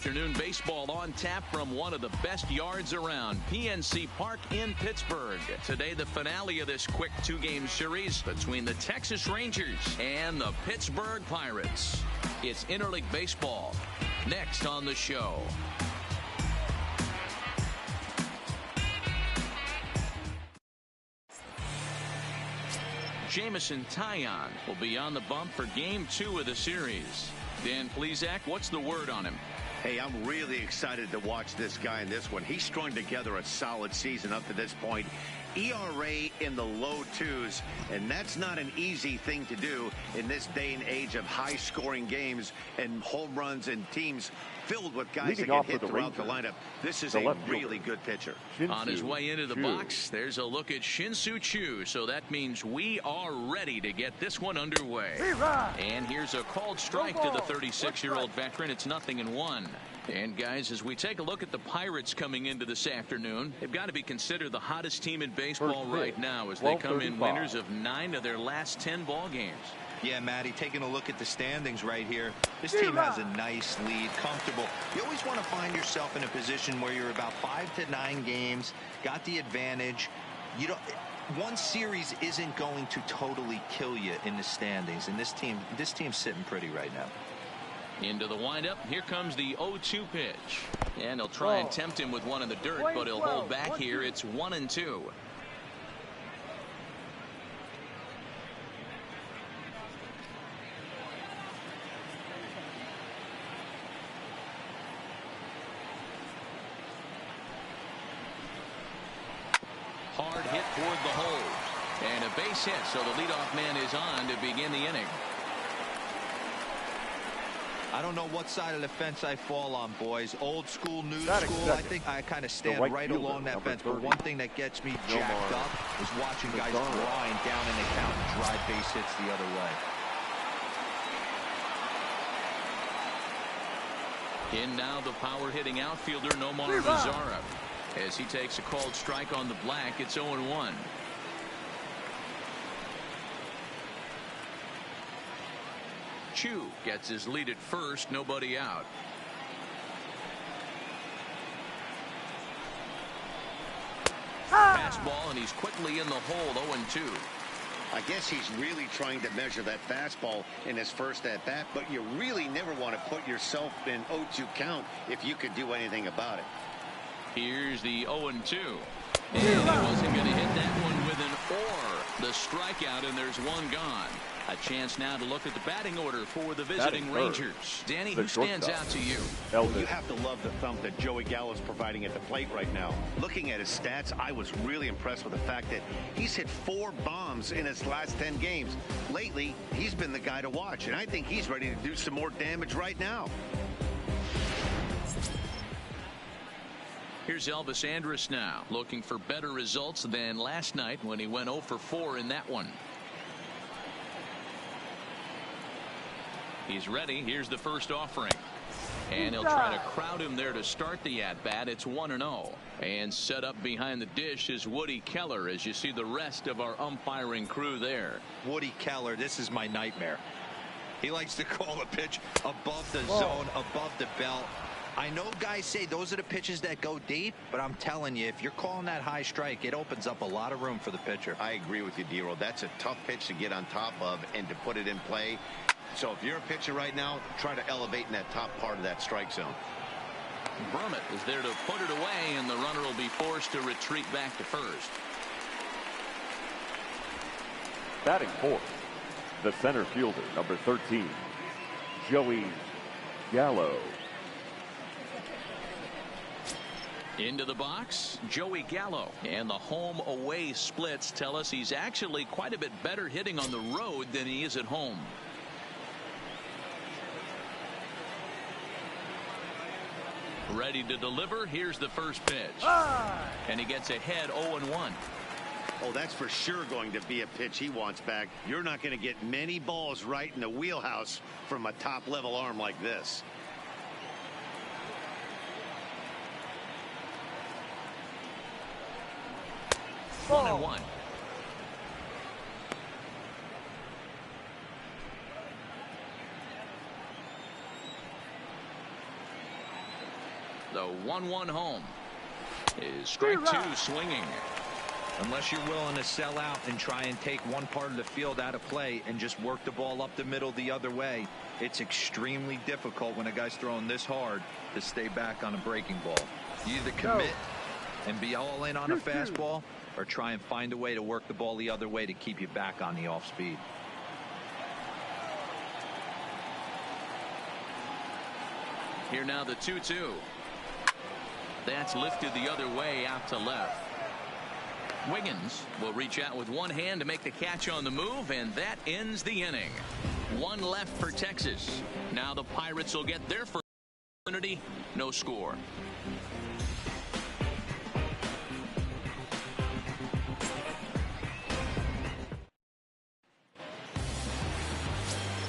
afternoon baseball on tap from one of the best yards around, PNC Park in Pittsburgh. Today, the finale of this quick two-game series between the Texas Rangers and the Pittsburgh Pirates. It's interleague baseball. Next on the show. Jamison Taillon will be on the bump for Game 2 of the series. Dan Plesac, what's the word on him? Hey, I'm really excited to watch this guy in this one. He's strung together a solid season up to this point. ERA in the low 2s, and that's not an easy thing to do in this day and age of high-scoring games and home runs and teams filled with guys that get hit throughout the lineup. This is a really good pitcher. On his way into the box, there's a look at Shin-Soo Choo, so that means we are ready to get this one underway. And here's a called strike to the 36-year-old veteran. It's 0-1. And guys, as we take a look at the Pirates coming into this afternoon, they've got to be considered the hottest team in baseball right now as they come in winners of 9 of their last 10 ball games. Yeah, Matty, taking a look at the standings right here, this team has a nice lead, comfortable. You always want to find yourself in a position where you're about 5 to 9 games, got the advantage. You don't. One series isn't going to totally kill you in the standings, and this team's sitting pretty right now. Into the windup. Here comes the 0-2 pitch. And he'll try and tempt him with one in the dirt, but he'll hold back here. It's 1-2. Hard hit toward the hole. And a base hit, so the leadoff man is on to begin the inning. I don't know what side of the fence I fall on, boys. Old school, new school. I think I kind of stand right along that fence. But one thing that gets me jacked up is watching guys grind down in the count and drive base hits the other way. In now the power hitting outfielder Nomar Mazara. As he takes a called strike on the black, it's 0-1. Choo gets his lead at first, nobody out. Fastball, and he's quickly in the hole, 0-2. I guess he's really trying to measure that fastball in his first at-bat, but you really never want to put yourself in 0-2 count if you could do anything about it. Here's the 0-2. And he wasn't going to hit that one with an or. The strikeout, and there's one gone. A chance now to look at the batting order for the visiting Rangers. Danny, who stands out to you? Well, you have to love the thump that Joey Gallo's providing at the plate right now. Looking at his stats, I was really impressed with the fact that he's hit 4 bombs in his last 10 games. Lately, he's been the guy to watch, and I think he's ready to do some more damage right now. Here's Elvis Andrus now, looking for better results than last night when he went 0 for 4 in that one. He's ready. Here's the first offering. And he'll try to crowd him there to start the at-bat. It's 1-0. And set up behind the dish is Woody Keller as you see the rest of our umpiring crew there. Woody Keller, this is my nightmare. He likes to call a pitch above the zone, above the belt. I know guys say those are the pitches that go deep, but I'm telling you, if you're calling that high strike, it opens up a lot of room for the pitcher. I agree with you, D-Roll. That's a tough pitch to get on top of and to put it in play. So if you're a pitcher right now, try to elevate in that top part of that strike zone. Brummett is there to put it away, and the runner will be forced to retreat back to first. Batting fourth, the center fielder, number 13, Joey Gallo. Into the box, Joey Gallo. And the home-away splits tell us he's actually quite a bit better hitting on the road than he is at home. Ready to deliver. Here's the first pitch. And he gets ahead 0-1. Oh, that's for sure going to be a pitch he wants back. You're not going to get many balls right in the wheelhouse from a top-level arm like this. One and one. The 1-1 home is strike two swinging. Unless you're willing to sell out and try and take one part of the field out of play and just work the ball up the middle the other way, it's extremely difficult when a guy's throwing this hard to stay back on a breaking ball. You either commit and be all in on a fastball or try and find a way to work the ball the other way to keep you back on the off speed. Here now the 2-2. That's lifted the other way out to left. Wiggins will reach out with one hand to make the catch on the move, and that ends the inning. One left for Texas. Now the Pirates will get their first opportunity. No score.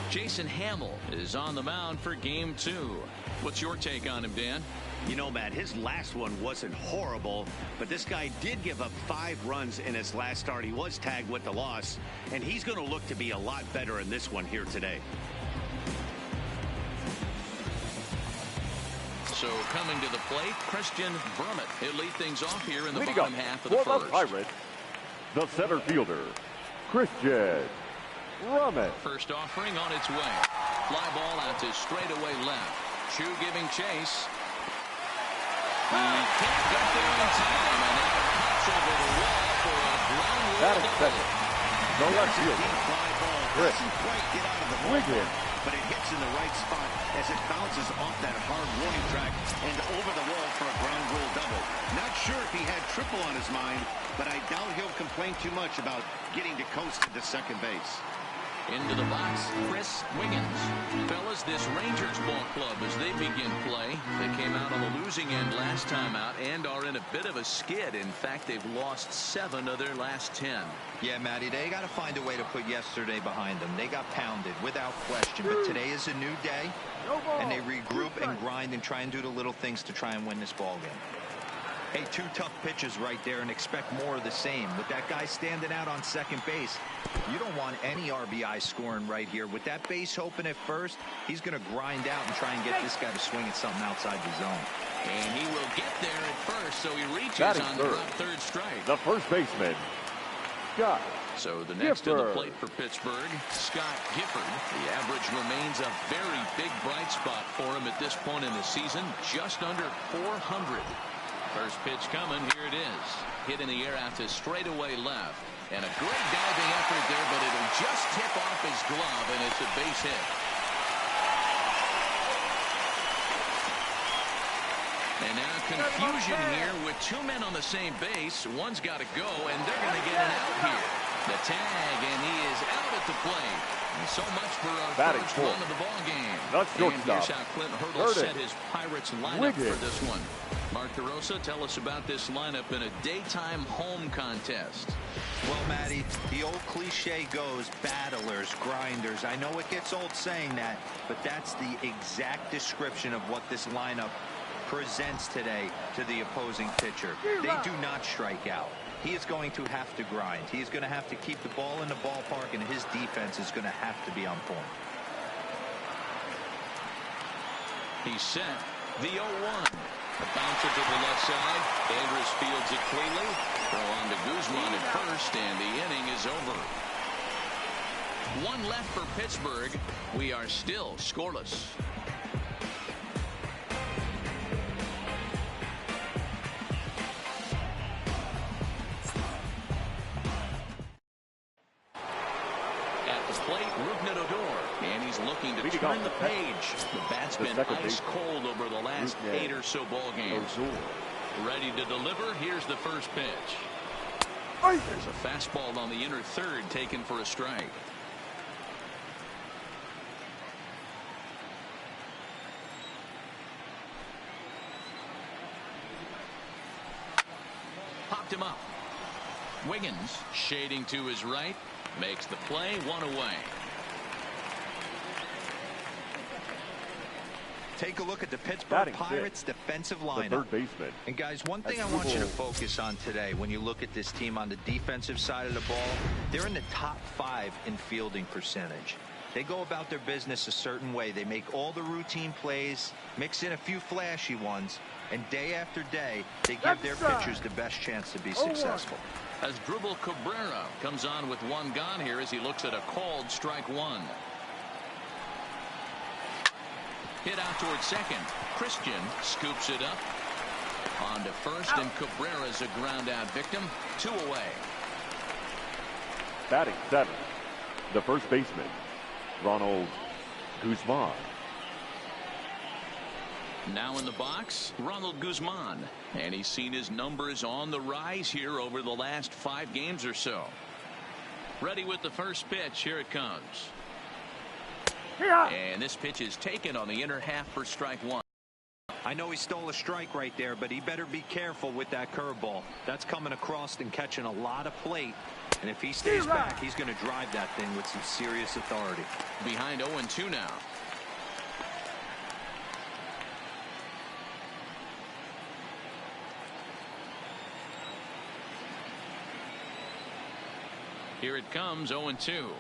Jason Hamill is on the mound for game 2. What's your take on him, Dan? You know, Matt, his last one wasn't horrible, but this guy did give up 5 runs in his last start. He was tagged with the loss, and he's going to look to be a lot better in this one here today. So coming to the plate, Christian Brummett. He'll lead things off here in the bottom half of the for first. the Pirates, the center fielder, Christian Brummett. First offering on its way. Fly ball out to straightaway left. Chu giving chase. He can't get there in time, and that cuts over the wall for a ground rule double. The left fielder, Fly ball doesn't quite get out of the ballpark, but it hits in the right spot as it bounces off that hard warning track and over the wall for a ground rule double. Not sure if he had triple on his mind, but I doubt he'll complain too much about getting to coast to the second base. Into the box, Chris Wiggins. Fellas, this Rangers ball club, as they begin play, they came out on the losing end last time out and are in a bit of a skid. In fact, they've lost 7 of their last 10. Yeah, Matty, they got to find a way to put yesterday behind them. They got pounded without question, but today is a new day, and they regroup and grind and try and do the little things to try and win this ball game. Hey, 2 tough pitches right there, and expect more of the same. With that guy standing out on second base, you don't want any RBI scoring right here. With that base open at first, he's going to grind out and try and get this guy to swing at something outside the zone. And he will get there at first, so he reaches on the third strike. The first baseman, Scott. So the next to the plate for Pittsburgh, Scott Gifford. The average remains a very big bright spot for him at this point in the season, just under 400. First pitch coming, here it is. Hit in the air out to straightaway left. And a great diving effort there, but it'll just tip off his glove, and it's a base hit. And now confusion here with 2 men on the same base. One's got to go, and they're going to get an out here. The tag, and he is out at the plate. And so much for our first run of the ball game. And here's how Clint Hurdle set his Pirates lineup for this one. Mark DeRosa, tell us about this lineup in a daytime home contest. Well, Matty, the old cliche goes, battlers, grinders. I know it gets old saying that, but that's the exact description of what this lineup presents today to the opposing pitcher. They do not strike out. He is going to have to grind. He's going to have to keep the ball in the ballpark, and his defense is going to have to be on point. He's set. The 0-1. A bouncer to the left side. Andrus fields it cleanly. Throw on to Guzman at first, and the inning is over. 1 left for Pittsburgh. We are still scoreless. Looking to turn the page. The bat's been ice cold over the last 8 or so ball games. Ready to deliver. Here's the first pitch. There's a fastball on the inner third taken for a strike. Popped him up. Wiggins shading to his right. Makes the play. 1 away. Take a look at the Pittsburgh Pirates defensive lineup. The third baseman. And guys, one thing I want you to focus on today when you look at this team on the defensive side of the ball, they're in the top 5 in fielding percentage. They go about their business a certain way. They make all the routine plays, mix in a few flashy ones, and day after day, they give their pitchers the best chance to be successful. As Dribble Cabrera comes on with one gone here as he looks at a called strike one. Hit out towards second. Christian scoops it up. On to first, and Cabrera's a ground out victim. 2 away. Batting 7th, the first baseman, Ronald Guzman. Now in the box, Ronald Guzman. And he's seen his numbers on the rise here over the last 5 games or so. Ready with the first pitch. Here it comes. And this pitch is taken on the inner half for strike one. I know he stole a strike right there, but he better be careful with that curveball. That's coming across and catching a lot of plate. And if he stays back, he's going to drive that thing with some serious authority. Behind 0-2 now. Here it comes, 0-2.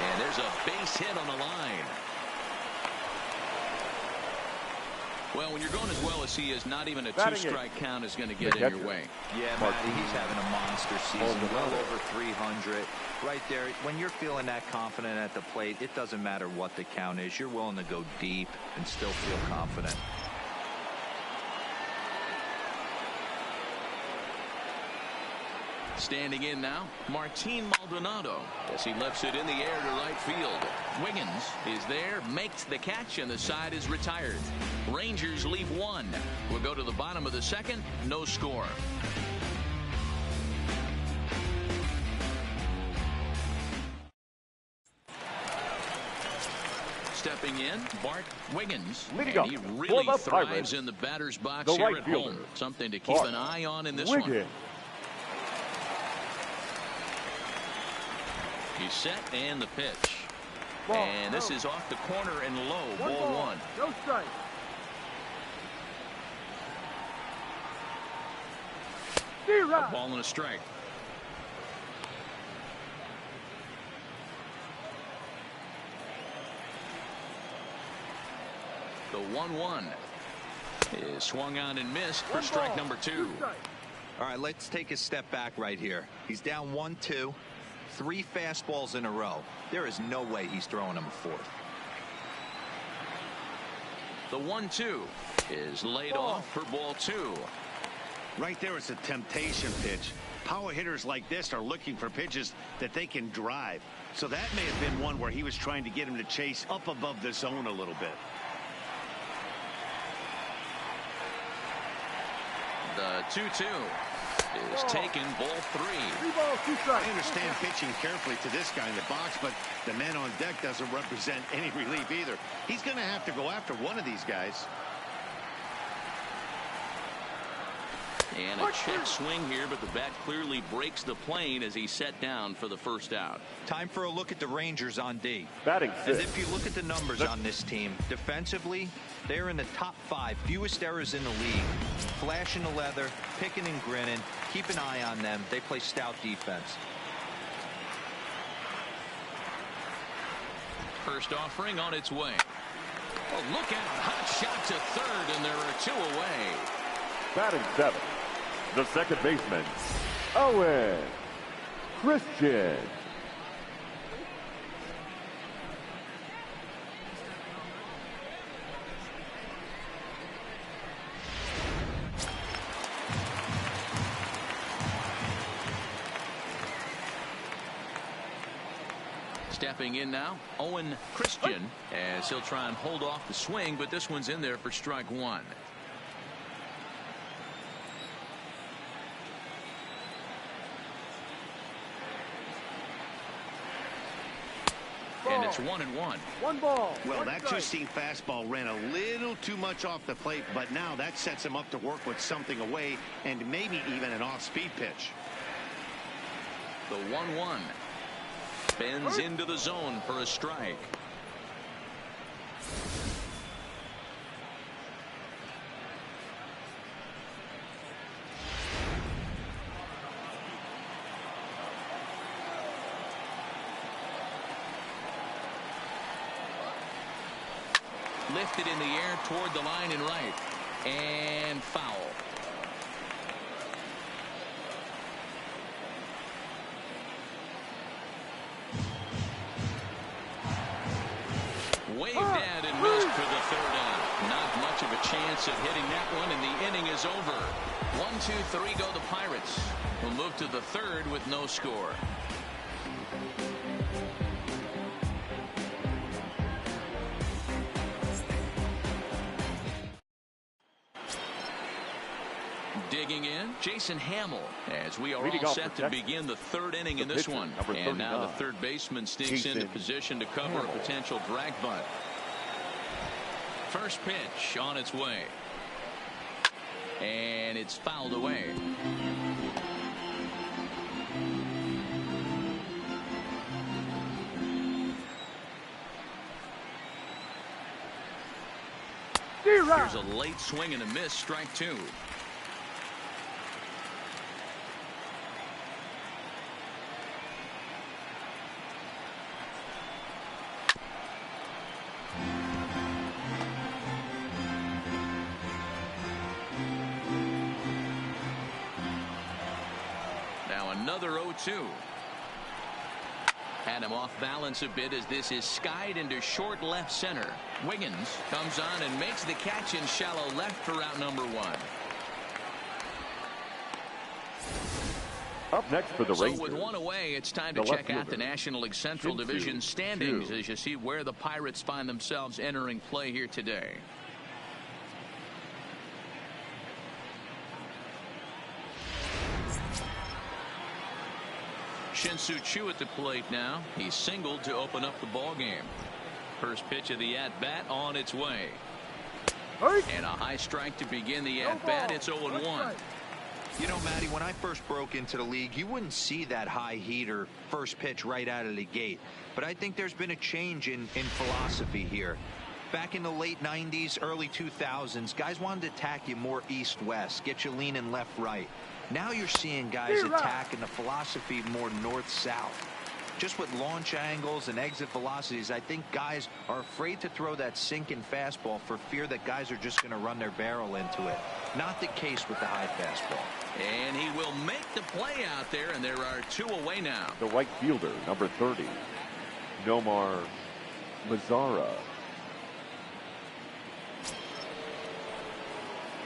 And there's a base hit on the line. Well, when you're going as well as he is, not even a 2-strike count is going to get in your way. Yeah, Matty, he's having a monster season, well over 300. Right there, when you're feeling that confident at the plate, it doesn't matter what the count is. You're willing to go deep and still feel confident. Standing in now, Martin Maldonado as he lifts it in the air to right field. Wiggins is there, makes the catch, and the side is retired. Rangers leave 1. We'll go to the bottom of the second. No score. Stepping in, Bart Wiggins. And he really thrives in the batter's box here at home. Something to keep an eye on in this one. He's set, and the pitch. And this is off the corner and low. Ball 1. No strike. A ball and a strike. The 1-1 is swung on and missed for strike number 2. All right, let's take a step back right here. He's down 1-2. 3 fastballs in a row. There is no way he's throwing him a fourth. The 1-2 is laid off for ball 2. Right there is a temptation pitch. Power hitters like this are looking for pitches that they can drive. So that may have been one where he was trying to get him to chase up above the zone a little bit. The 2-2 is taken, ball 3. 3 balls, 2 strikes. I understand pitching carefully to this guy in the box, but the man on deck doesn't represent any relief either. He's going to have to go after one of these guys. And a check swing here, but the bat clearly breaks the plane as he's set down for the first out. Time for a look at the Rangers on D. Batting 6. As if you look at the numbers on this team, defensively, they're in the top 5, fewest errors in the league. Flashing the leather, picking and grinning. Keep an eye on them. They play stout defense. First offering on its way. Oh, look out. Hot shot to third, and there are 2 away. Batting 7, the second baseman, Owen Christian. Stepping in now, Owen Christian, as he'll try and hold off the swing, but this one's in there for strike 1. And it's 1-1. 1 ball. Well, 1 that strike. two-seam fastball ran a little too much off the plate, but now that sets him up to work with something away and maybe even an off-speed pitch. The 1-1 bends into the zone for a strike. Lifted in the air toward the line and right. And foul. Waved at and missed for the third out. Not much of a chance of hitting that one, and the inning is over. 1, 2, 3 go the Pirates. We'll move to the third with no score. Digging in, Jason Hamill, as we are all set to begin the third inning in this one. And now the third baseman sneaks into position to cover a potential drag bunt. First pitch on its way. And it's fouled away. Here's a late swing and a miss, strike two. Another 0-2. Had him off balance a bit as this is skied into short left center. Wiggins comes on and makes the catch in shallow left for out number one. Up next for the Rangers. So with one away, it's time to check out the National League Central Division standings as you see where the Pirates find themselves entering play here today. Shin-Soo Choo at the plate now. He's singled to open up the ball game. First pitch of the at-bat on its way. And a high strike to begin the at-bat. It's 0-1. You know, Matty, when I first broke into the league, you wouldn't see that high heater first pitch right out of the gate. But I think there's been a change in philosophy here. Back in the late 90s, early 2000s, guys wanted to attack you more east-west, get you leaning left-right. Now you're seeing guys attack in the philosophy more north-south. Just with launch angles and exit velocities, I think guys are afraid to throw that sinking fastball for fear that guys are just going to run their barrel into it. Not the case with the high fastball. And he will make the play out there, and there are two away now. The right fielder, number 30, Nomar Mazara.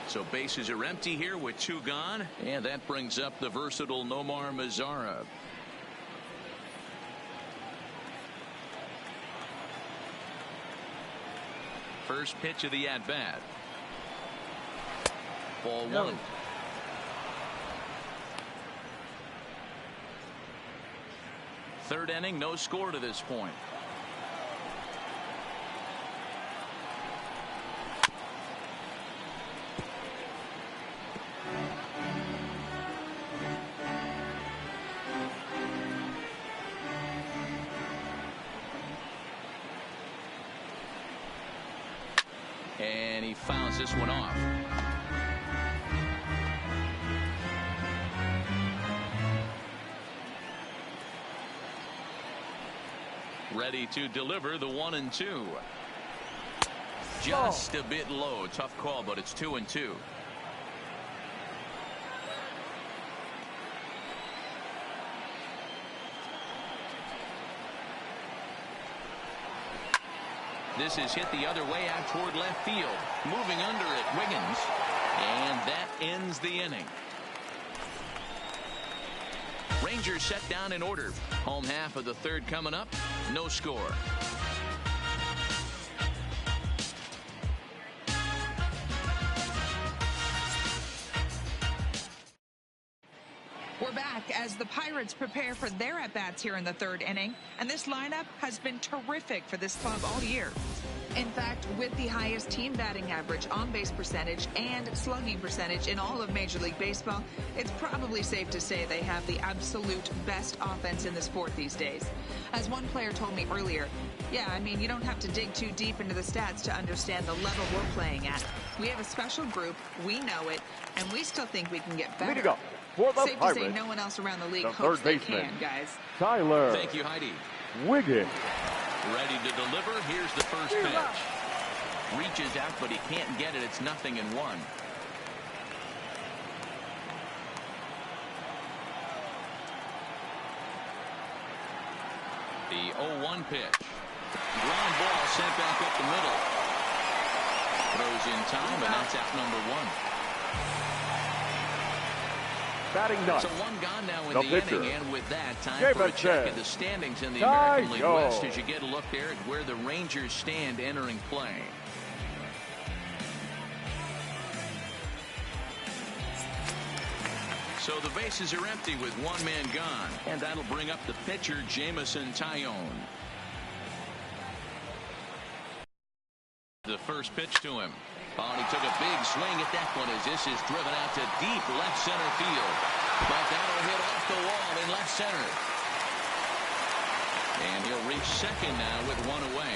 So bases are empty here with two gone, and that brings up the versatile Nomar Mazara. First pitch of the at-bat. Ball one. Third inning, no score to this point. And he fouls this one off. Ready to deliver the 1-2. Just a bit low. Tough call, but it's 2-2. This is hit the other way out toward left field. Moving under it, Wiggins. And that ends the inning. Rangers set down in order. Home half of the third coming up. No score. We're back as the Pirates prepare for their at-bats here in the third inning, and this lineup has been terrific for this club all year. In fact, with the highest team batting average, on-base percentage, and slugging percentage in all of Major League Baseball, it's probably safe to say they have the absolute best offense in the sport these days. As one player told me earlier, yeah, I mean, you don't have to dig too deep into the stats to understand the level we're playing at. We have a special group, we know it, and we still think we can get better. Way to go. For the Safe Pirates, to say no one else around the league the hopes third they baseman, can, guys. Tyler. Thank you, Heidi. Wiggins. Ready to deliver. Here's the first pitch. Reaches out, but he can't get it. It's 0-1. The 0-1 pitch. Ground ball sent back up the middle. Throws in time, and that's out number 1. Batting ninth. So 1 gone now in The the pitcher. inning, and with that, time Game for a at check 10. of the standings in the Ty American League Yo. West as you get a look there at where the Rangers stand entering play. So the bases are empty with 1 man gone, and that'll bring up the pitcher, Jameson Taillon. The first pitch to him. Oh, and he took a big swing at that one as this is driven out to deep left center field. But that'll hit off the wall in left center. And he'll reach second now with 1 away.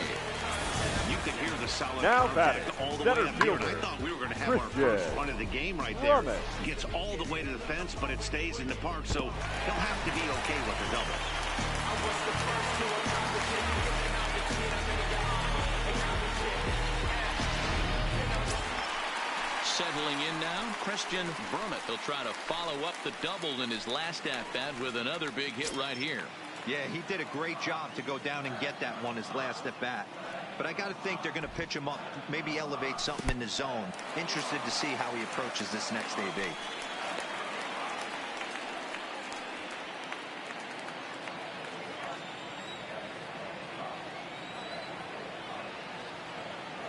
You could hear the solid Now contact batting, all the center way up here. And I fielder, thought we were going to have our Christian first run of the game right there. Thomas. Gets all the way to the fence, but it stays in the park, so he'll have to be okay with the double. Settling in now, Christian Brummett. He'll try to follow up the double in his last at-bat with another big hit right here. Yeah, he did a great job to go down and get that one his last at bat. But I got to think they're going to pitch him up, maybe elevate something in the zone. Interested to see how he approaches this next AB.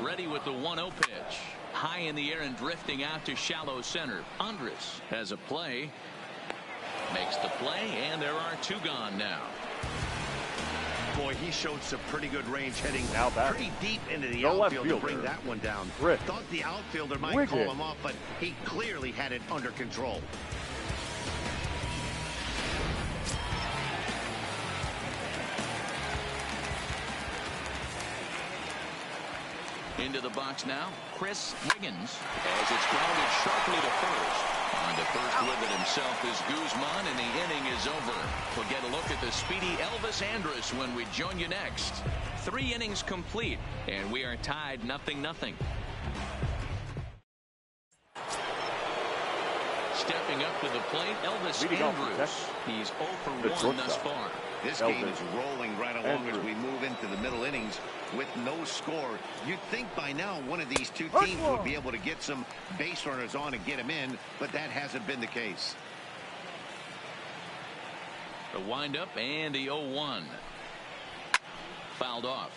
Ready with the 1-0 pitch. High in the air and drifting out to shallow center. Andres has a play. Makes the play, and there are 2 gone now. Boy, he showed some pretty good range heading Now pretty deep into the The left outfield to fielder, bring that one down. Chris Thought the outfielder might Wiggins. call him off, but he clearly had it under control. Into the box now, Chris Wiggins, as it's grounded sharply to first. On to first with it himself is Guzman, and the inning is over. We'll get a look at the speedy Elvis Andrus when we join you next. 3 innings complete, and we are tied 0-0. Stepping up to the plate, Elvis Leading off the Andrus. Texas. He's 0 for The 1 thus shortstop. far. This Elvis game is rolling right along as Andrews. we move into the middle innings with no score. You'd think by now one of these 2 teams would be able to get some base runners on and get them in, but that hasn't been the case. The windup and the 0-1. Fouled off.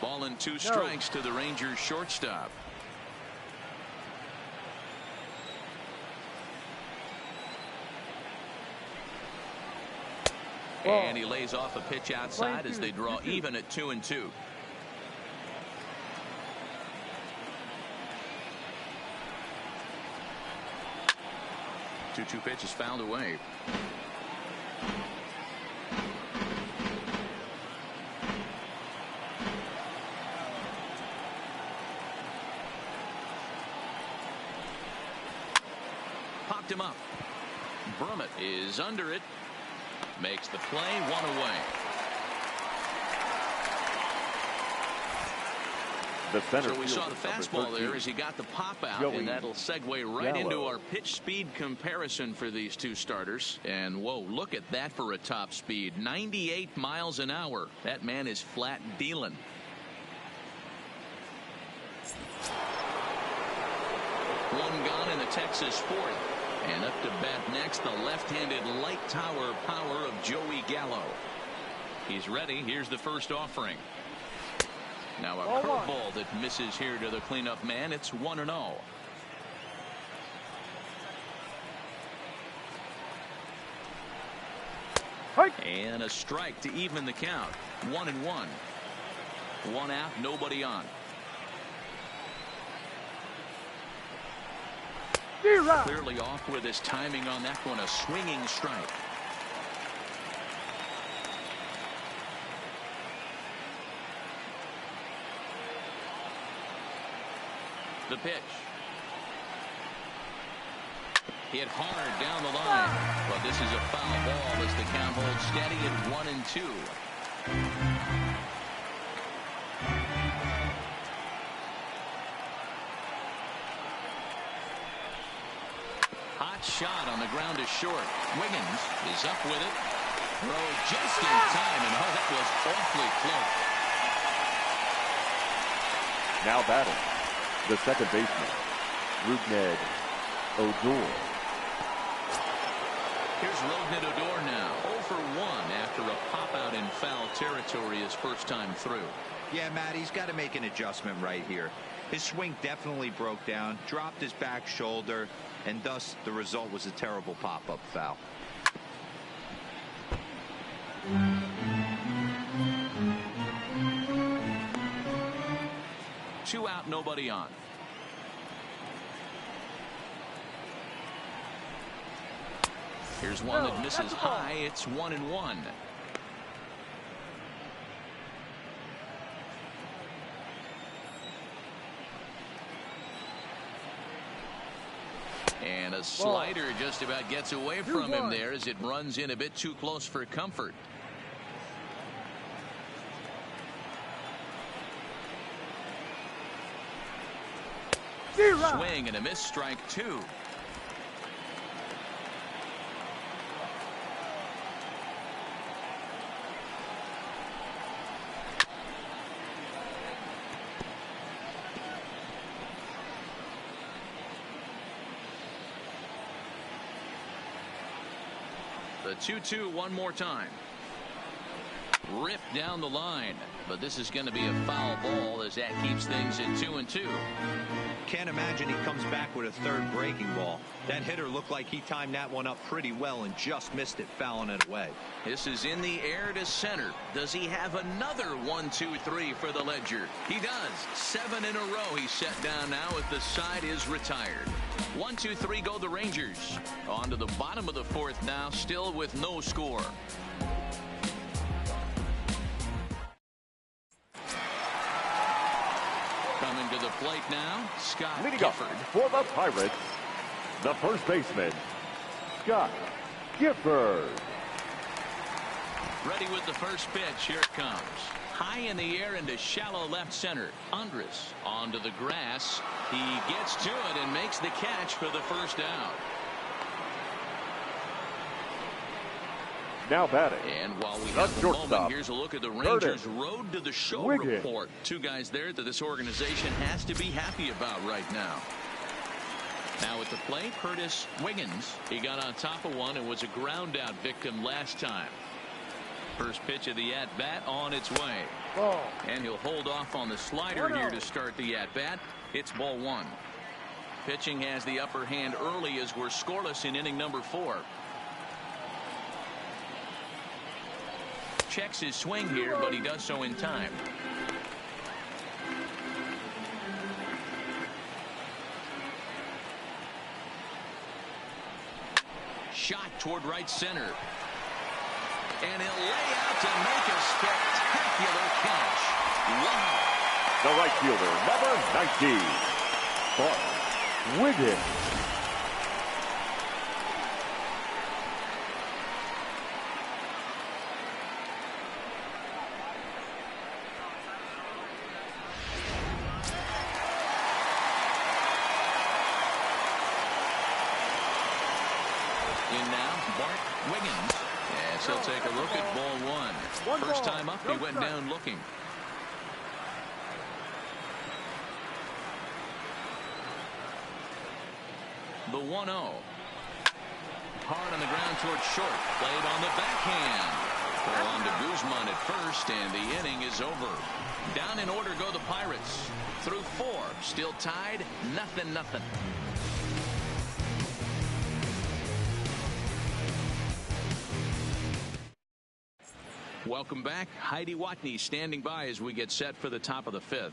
Ball and 2 strikes to the Rangers shortstop. And he lays off a pitch outside as they draw even at 2-2. Two pitch is fouled away. Popped him up. Brummett is under it. Makes the play, 1 away. The center So we saw the fielder, number fastball 13. there as he got the pop out, Joey and that'll segue right into Gallo. our pitch speed comparison for these 2 starters. And whoa, look at that for a top speed. 98 miles an hour. That man is flat dealing. One gone in the Texas 4th. And up to bat next, the left-handed light tower power of Joey Gallo. He's ready. Here's the first offering. Now a curveball that misses here to the cleanup man. It's 1-0. And a strike to even the count. 1-1. 1 out, nobody on. Clearly off with his timing on that one. A swinging strike. The pitch. Hit hard down the line. But this is a foul ball as the count holds steady at 1-2. Hot shot on the ground to short. Wiggins is up with it. Throw just in time, and oh, that was awfully close. Now batting, the second baseman, Rougned Odor. Here's Rougned Odor now, 0 for 1 after a pop-out in foul territory his first time through. Yeah, Matt, he's got to make an adjustment right here. His swing definitely broke down, dropped his back shoulder, and thus the result was a terrible pop-up foul. Two out, nobody on. Here's one that misses high. It's 1-1. And a slider just about gets away from him there as it runs in a bit too close for comfort. Swing and a miss, strike 2. The 2-2 one more time. Ripped down the line, but this is going to be a foul ball as that keeps things at 2-2. Can't imagine he comes back with a third breaking ball. That hitter looked like he timed that one up pretty well and just missed it, fouling it away. This is in the air to center. Does he have another 1-2-3 for the ledger? He does. 7 in a row he's set down now as the side is retired. 1-2-3 go the Rangers. On to the bottom of the fourth now, still with no score. Coming to the plate now, Scott Leading Gifford. up for the Pirates, the first baseman, Scott Gifford. Ready with the first pitch. Here it comes. High in the air into shallow left center. Andres onto the grass. He gets to it and makes the catch for the first out. Now batting. And while we The have the shortstop, moment, here's a look at the Rangers' Curtis road to the show Wiggins. report. Two guys there that this organization has to be happy about right now. Now at the plate, Curtis Wiggins. He got on top of one and was a ground out victim last time. First pitch of the at-bat on its way. Ball. And he'll hold off on the slider here to start the at-bat. It's ball 1. Pitching has the upper hand early as we're scoreless in inning number 4. Checks his swing here, but he does so in time. Shot toward right center. And he'll lay out to make a spectacular catch. Wow. The right fielder, number 19, Bart Wiggins. In now, Bart Wiggins. As he'll take a look at ball 1. First time up, he went down looking. The 1-0. Hard on the ground towards short. Played on the backhand. Throw on to Guzman at first, and the inning is over. Down in order go the Pirates. Through 4. Still tied. 0-0. Welcome back. Heidi Watney standing by as we get set for the top of the 5th.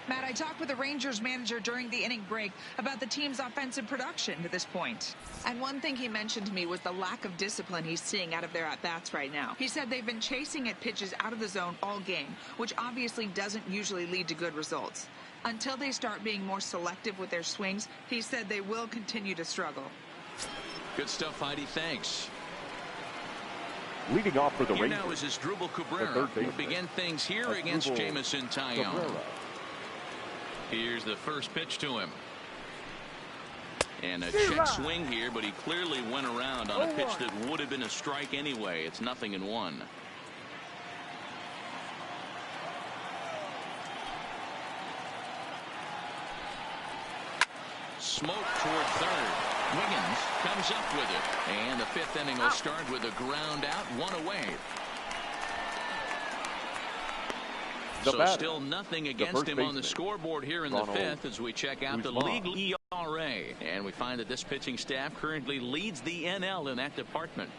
Matt, I talked with the Rangers manager during the inning break about the team's offensive production to this point. And one thing he mentioned to me was the lack of discipline he's seeing out of their at-bats right now. He said they've been chasing at pitches out of the zone all game, which obviously doesn't usually lead to good results. Until they start being more selective with their swings, he said they will continue to struggle. Good stuff, Heidi. Thanks. Leading off for the Here Rangers, now is Asdrubal Cabrera. third baseman, We'll begin things here against Jamison Tyone. Cabrera. Here's the first pitch to him. And a check swing here, but he clearly went around on a pitch that would have been a strike anyway. It's 0-1. Smoke toward third. Wiggins comes up with it. And the fifth inning will start with a ground out, one away. So still nothing against him on the scoreboard here in the fifth as we check out the league ERA. And we find that this pitching staff currently leads the NL in that department.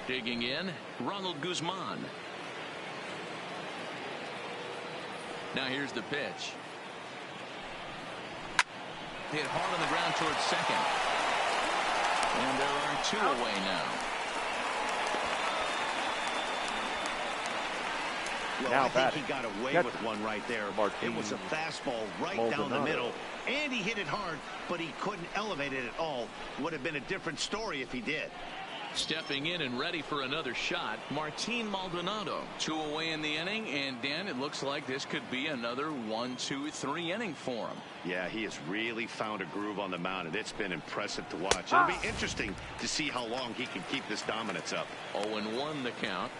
Digging in, Ronald Guzman. Now here's the pitch. Hit hard on the ground towards second. And there are two away now. Well, I think he got away with one right there. It was a fastball right down the middle, and he hit it hard, but he couldn't elevate it at all. Would have been a different story if he did. Stepping in and ready for another shot, Martin Maldonado. 2 away in the inning, and Dan, it looks like this could be another 1-2-3 inning for him. Yeah, he has really found a groove on the mound, and it's been impressive to watch. It'll be interesting to see how long he can keep this dominance up. 0-1 the count.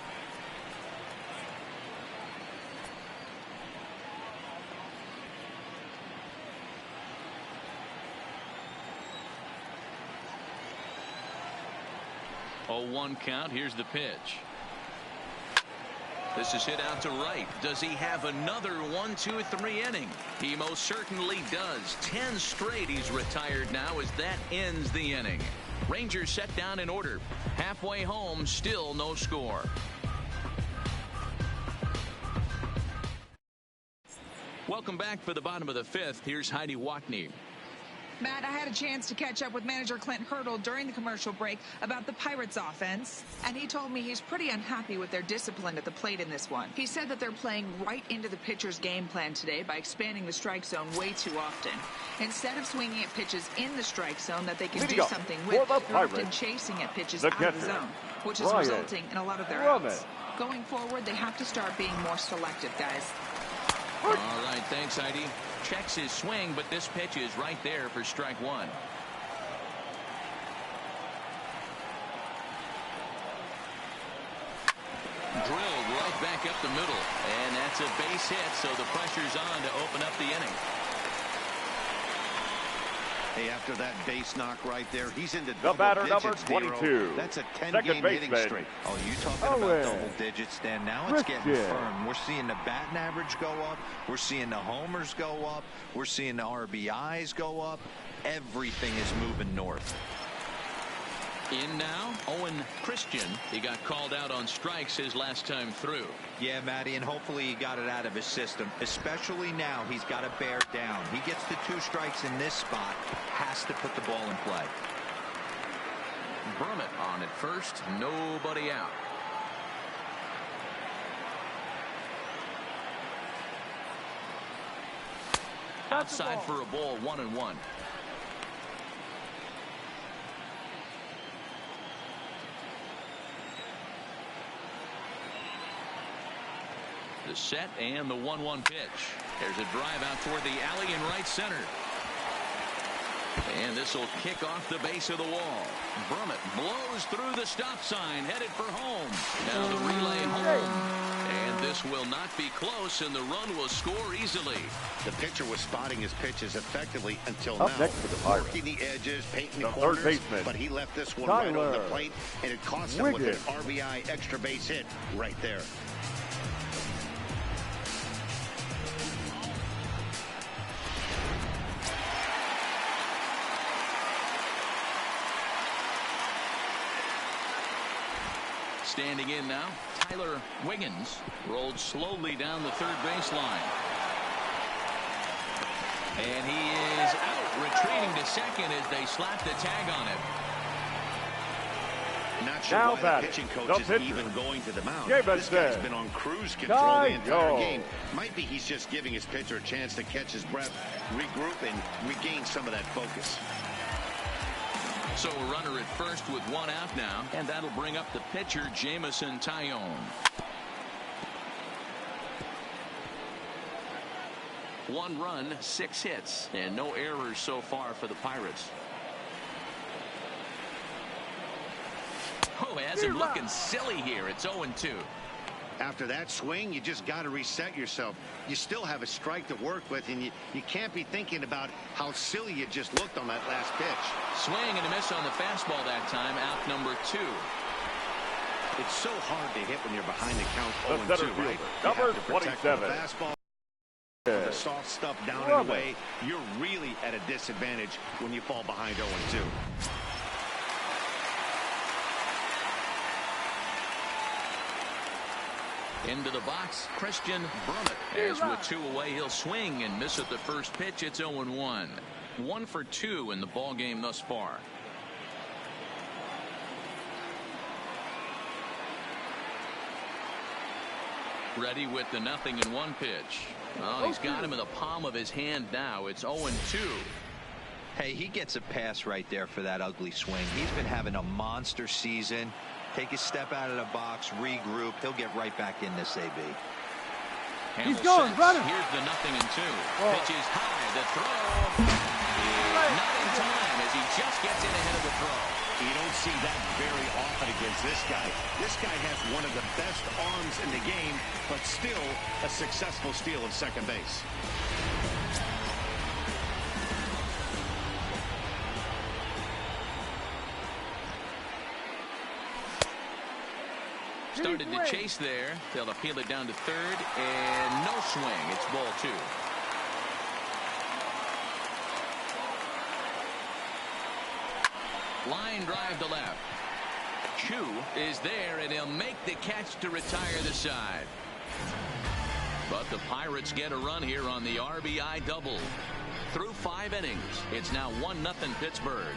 Oh, 1 count. Here's the pitch. This is hit out to right. Does he have another 1-2-3 inning? He most certainly does. 10 straight he's retired now as that ends the inning. Rangers set down in order. Halfway home, still no score. Welcome back for the bottom of the fifth. Here's Heidi Watney. Matt, I had a chance to catch up with manager Clint Hurdle during the commercial break about the Pirates offense, and he told me he's pretty unhappy with their discipline at the plate in this one. He said that they're playing right into the pitcher's game plan today by expanding the strike zone way too often. Instead of swinging at pitches in the strike zone that they can do something with, they're often chasing at pitches out of the zone, which is resulting in a lot of their outs. Going forward, they have to start being more selective, guys. All right, thanks, Heidi. Checks his swing, but this pitch is right there for strike one. Drilled right back up the middle, and that's a base hit, so the pressure's on to open up the inning. Hey, after that base knock right there, he's into the batter number 22. Zero. That's a 10-game hitting streak. Oh, you talking about double digits, Dan? Now it's getting firm. We're seeing the batting average go up. We're seeing the homers go up. We're seeing the RBIs go up. Everything is moving north. In now, Owen Christian. He got called out on strikes his last time through. Yeah, Matty, and hopefully he got it out of his system. Especially now, he's got to bear down. He gets the 2 strikes in this spot, has to put the ball in play. Brummett on at first, nobody out. Outside for a ball, 1-1. The set and the 1-1 pitch. There's a drive out toward the alley in right center. And this will kick off the base of the wall. Brummett blows through the stop sign, headed for home. Now the relay home. And this will not be close, and the run will score easily. The pitcher was spotting his pitches effectively until Up now. next for the Pirates, working the edges, painting the third corners, baseman, but he left this one right on the plate, and it cost him with an Wiggins. RBI extra base hit right there. Standing in now, Tyler Wiggins rolled slowly down the third baseline. And he is out, retreating to second as they slap the tag on it. Not sure Now why the batting, pitching the coach is pitcher. even going to the mound. Jameson. This guy's been on cruise control the entire Go. game. Might be he's just giving his pitcher a chance to catch his breath, regroup, and regain some of that focus. So a runner at first with one out now, and that'll bring up the pitcher, Jameson Taillon. One run, 6 hits, and no errors so far for the Pirates. Oh, has him looking silly here. It's 0-2. After that swing, you just got to reset yourself. You still have a strike to work with, and you can't be thinking about how silly you just looked on that last pitch. Swing and a miss on the fastball that time, out number 2. It's so hard to hit when you're behind the count The 0-2, center right? fielder, You number have to protect the 27. fastball, the soft stuff down and away. You're really at a disadvantage when you fall behind 0-2. Into the box, Christian Brummett. As with 2 away, he'll swing and miss at the first pitch. It's 0-1. 1 for 2 in the ball game thus far. Ready with the 0-1 pitch. Oh, he's got him in the palm of his hand now. It's 0-2. Hey, he gets a pass right there for that ugly swing. He's been having a monster season. Take a step out of the box, regroup. He'll get right back in this AB. He's going, running. Here's the 0-2. Pitch is high. The throw is not in time as he just gets in ahead of the throw. You don't see that very often against this guy. This guy has one of the best arms in the game, but still a successful steal of second base. Started to chase there. They'll appeal it down to third, and no swing. It's ball 2. Line drive to left. Chu is there, and he'll make the catch to retire the side. But the Pirates get a run here on the RBI double. Through 5 innings, it's now 1-0 Pittsburgh.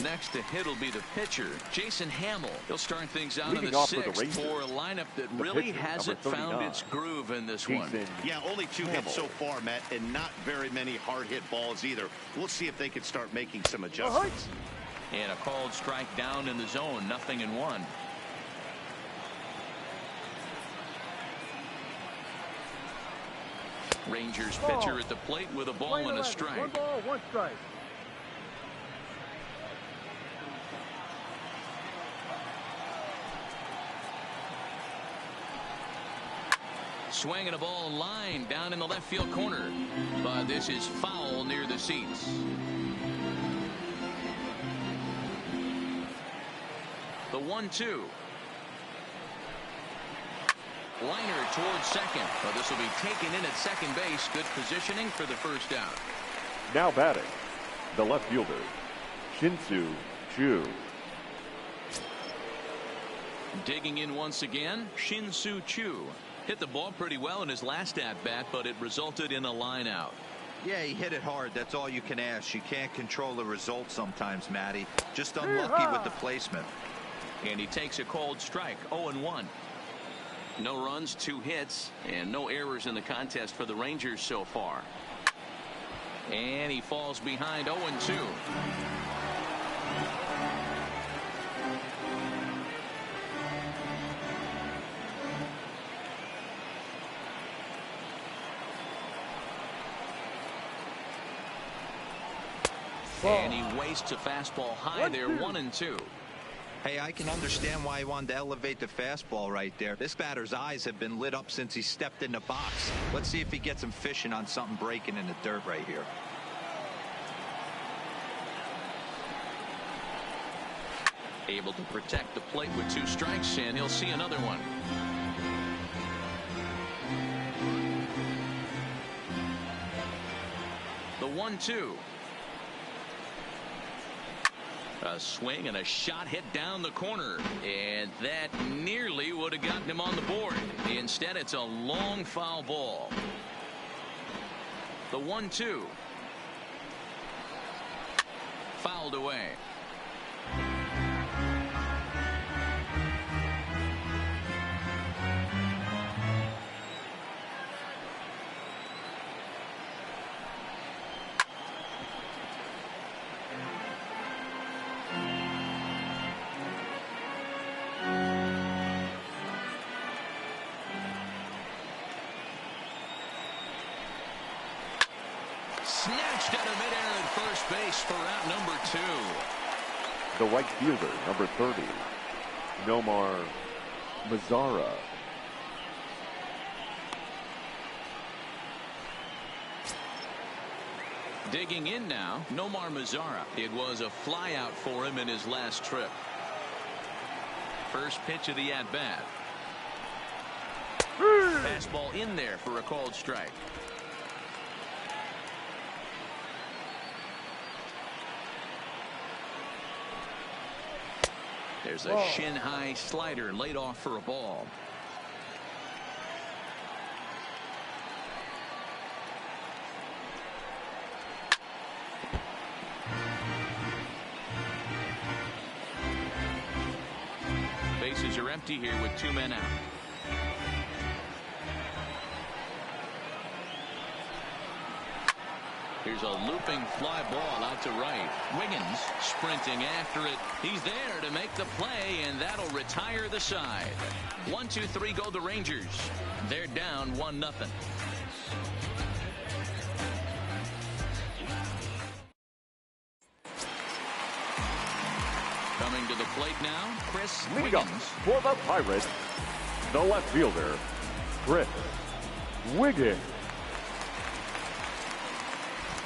Next to hit will be the pitcher, Jason Hamill. He'll start things out in the 6th for a lineup that really hasn't found its groove in this one. Yeah, only 2 hits so far, Matt, and not very many hard hit balls either. We'll see if they can start making some adjustments. And a called strike down in the zone, 0-1. Rangers pitcher at the plate with a ball and a strike. 1 ball, 1 strike. Swing and a ball line down in the left field corner. But this is foul near the seats. The 1-2. Liner towards second. But this will be taken in at second base. Good positioning for the first out. Now batting, the left fielder, Shin-Soo Choo. Digging in once again, Shin-Soo Choo. Hit the ball pretty well in his last at-bat, but it resulted in a line out. Yeah, he hit it hard. That's all you can ask. You can't control the result sometimes, Matty. Just unlucky with the placement. And he takes a called strike, 0-1. No runs, 2 hits, and no errors in the contest for the Rangers so far. And he falls behind 0-2. And he wastes a fastball high there, 1-2. Hey, I can understand why he wanted to elevate the fastball right there. This batter's eyes have been lit up since he stepped in the box. Let's see if he gets him fishing on something breaking in the dirt right here. Able to protect the plate with 2 strikes, and he'll see another one. The 1-2. A swing and a shot hit down the corner, and that nearly would have gotten him on the board. Instead, it's a long foul ball. The 1-2. Fouled away. Snatched out of midair at first base for out number 2. The right fielder, number 30, Nomar Mazara. Digging in now, Nomar Mazara. It was a flyout for him in his last trip. First pitch of the at-bat. Fastball in there for a called strike. There's a shin-high slider laid off for a ball. Bases are empty here with 2 men out. Here's a looping fly ball out to right. Wiggins sprinting after it. He's there to make the play, and that'll retire the side. 1-2-3 go the Rangers. They're down 1-0. Coming to the plate now, Chris Leading up Wiggins. for the Pirates, the left fielder, Chris Wiggins.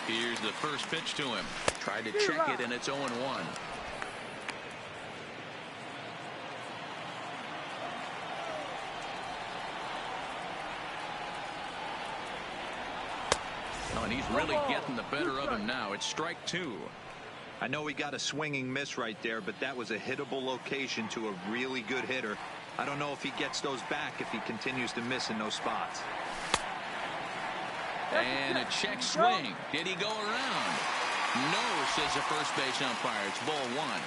Here's the first pitch to him. Tried to check it, and it's 0-1. Oh, and he's really getting the better of him now. It's strike 2. I know he got a swinging miss right there, but that was a hittable location to a really good hitter. I don't know if he gets those back if he continues to miss in those spots. And a check swing. Did he go around? No, says the first base umpire. It's ball 1.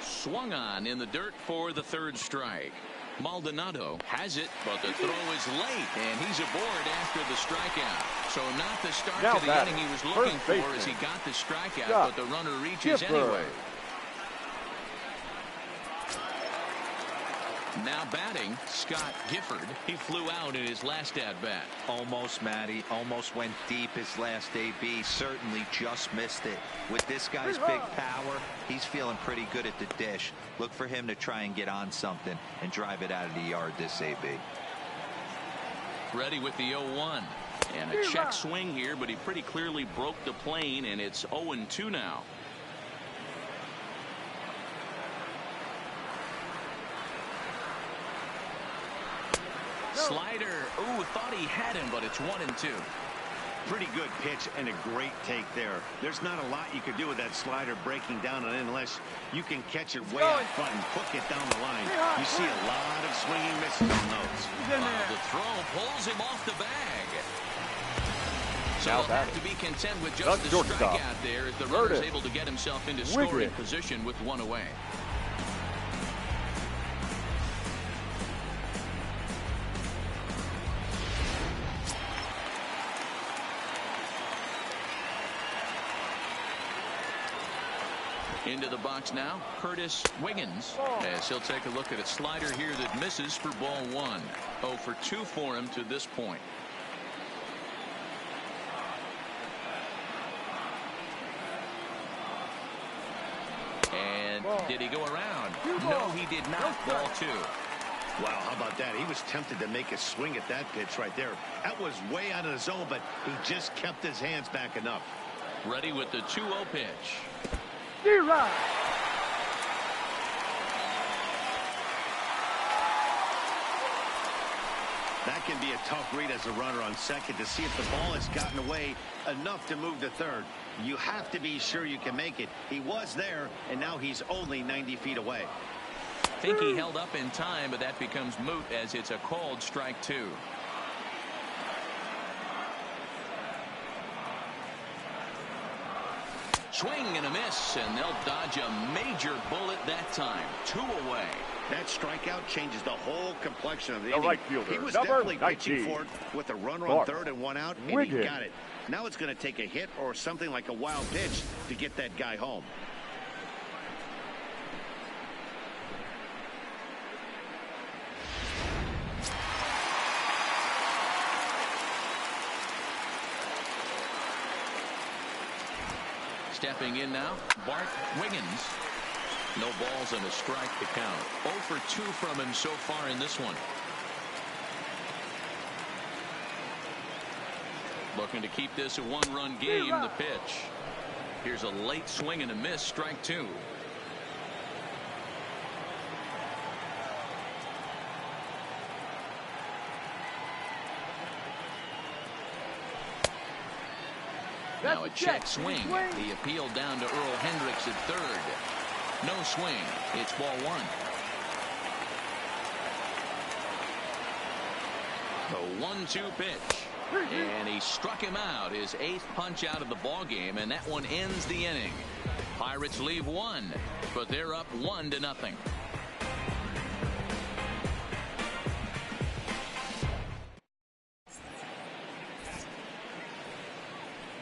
Swung on in the dirt for the 3rd strike. Maldonado has it, but the throw is late, and he's aboard after the strikeout. So not the start Now to the inning he was looking for as he got the strikeout, but the runner reaches anyway. Now batting, Scott Gifford. He flew out in his last at-bat. Almost, Matty. Almost went deep his last AB. Certainly just missed it. With this guy's big power, he's feeling pretty good at the dish. Look for him to try and get on something and drive it out of the yard this AB. Ready with the 0-1. And a check swing here, but he pretty clearly broke the plane, and it's 0-2 now. Slider. Ooh, thought he had him, but it's 1-2. Pretty good pitch and a great take there. There's not a lot you could do with that slider breaking down on it unless you can catch it way out front and hook it down the line. You see a lot of swinging misses on those. The throw pulls him off the bag. So he'll have to be content with just the strikeout there as the runner's able to get himself into scoring position with 1 away. Into the box now, Curtis Wiggins, as he'll take a look at a slider here that misses for ball 1. 0 for 2 for him to this point. And did he go around? No, he did not. Ball 2. Wow, how about that? He was tempted to make a swing at that pitch right there. That was way out of the zone, but he just kept his hands back enough. Ready with the 2-0 pitch. That can be a tough read as a runner on second to see if the ball has gotten away enough to move to third. You have to be sure you can make it. He was there, and now he's only 90 feet away. I think he held up in time, but that becomes moot as it's a called strike two. Swing and a miss, and they'll dodge a major bullet that time. 2 away. That strikeout changes the whole complexion of the The inning. right fielder, He was number definitely 19, pitching for it with a runner on third and 1 out, and he Wiggins. got it. Now it's going to take a hit or something like a wild pitch to get that guy home. Stepping in now, Bart Wiggins. No balls and a strike to count. 0 for 2 from him so far in this one. Looking to keep this a one-run game. The pitch. Here's a late swing and a miss. Strike 2. Now a check swing. The appeal down to Earl Hendricks at third. No swing. It's ball 1. The 1-2 pitch. And he struck him out. His 8th punch out of the ball game, and that one ends the inning. Pirates leave 1, but they're up 1-0.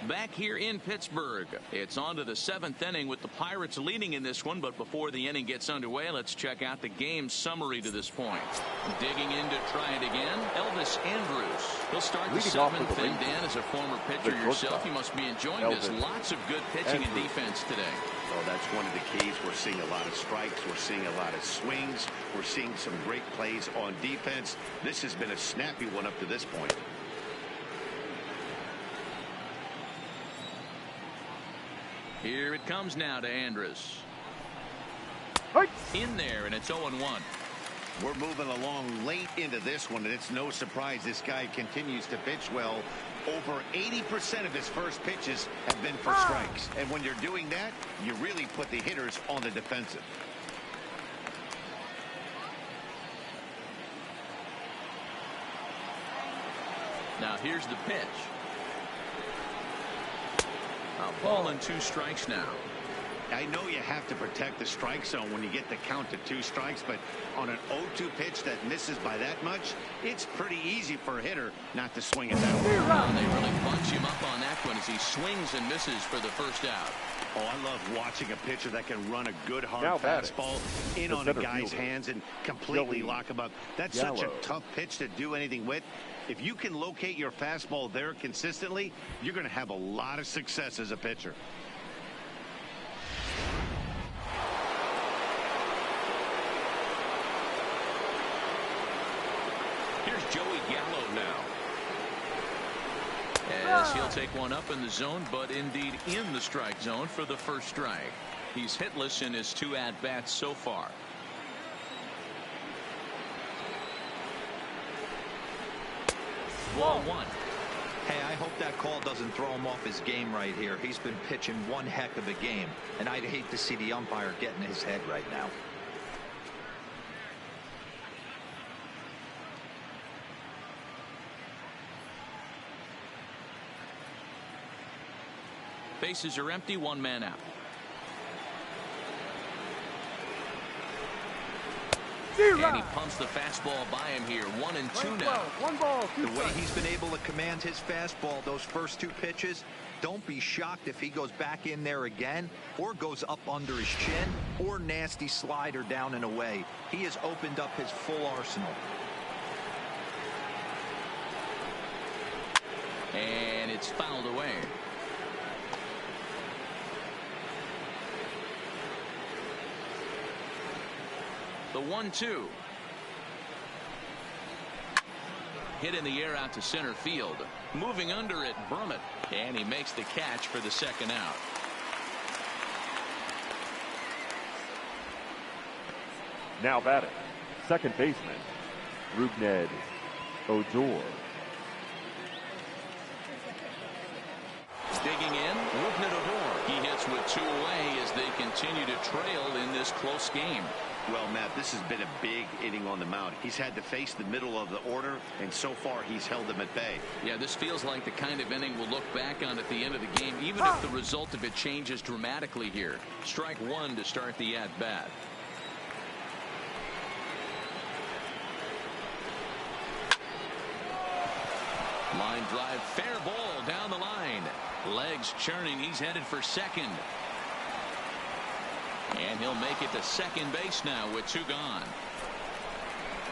Back here in Pittsburgh, it's on to the 7th inning with the Pirates leading in this one. But before the inning gets underway, let's check out the game summary to this point. Digging in to try it again, Elvis Andrus. He'll start the 7th, and Dan, as a former pitcher yourself, you must be enjoying this. Lots of good pitching and defense today. Well, that's one of the keys. We're seeing a lot of strikes. We're seeing a lot of swings. We're seeing some great plays on defense. This has been a snappy one up to this point. Here it comes now to Andrus. In there, and it's 0-1. We're moving along late into this one, and it's no surprise this guy continues to pitch well. Over 80% of his first pitches have been for strikes. And when you're doing that, you really put the hitters on the defensive. Now here's the pitch. A ball and 2 strikes now. I know you have to protect the strike zone when you get the count to 2 strikes, but on an 0-2 pitch that misses by that much, it's pretty easy for a hitter not to swing it that way. And they really bunch him up on that one as he swings and misses for the first out. Oh, I love watching a pitcher that can run a good hard fastball in on a guy's hands and completely lock him up. That's such a tough pitch to do anything with. If you can locate your fastball there consistently, you're going to have a lot of success as a pitcher. Here's Joey Gallo now. As he'll take one up in the zone, but indeed in the strike zone for the first strike. He's hitless in his 2 at-bats so far. Ball 1. Hey, I hope that call doesn't throw him off his game right here. He's been pitching one heck of a game, and I'd hate to see the umpire get in his head right now. Bases are empty, 1 man out. And he pumps the fastball by him here. 1-2 now. 1 ball, 2 The way he's been able to command his fastball those first 2 pitches, don't be shocked if he goes back in there again or goes up under his chin or nasty slider down and away. He has opened up his full arsenal. And it's fouled away. The 1-2. Hit in the air out to center field. Moving under it, Brummett. And he makes the catch for the second out. Now batting, second baseman, Rugned. Odor. Digging in, Odor. He hits with 2 away as they continue to trail in this close game. Well, Matt, this has been a big inning on the mound. He's had to face the middle of the order, and so far he's held them at bay. Yeah, this feels like the kind of inning we'll look back on at the end of the game, even if the result of it changes dramatically here. Strike 1 to start the at-bat. Line drive, fair ball down the line. Legs churning, he's headed for second. And he'll make it to second base now with 2 gone.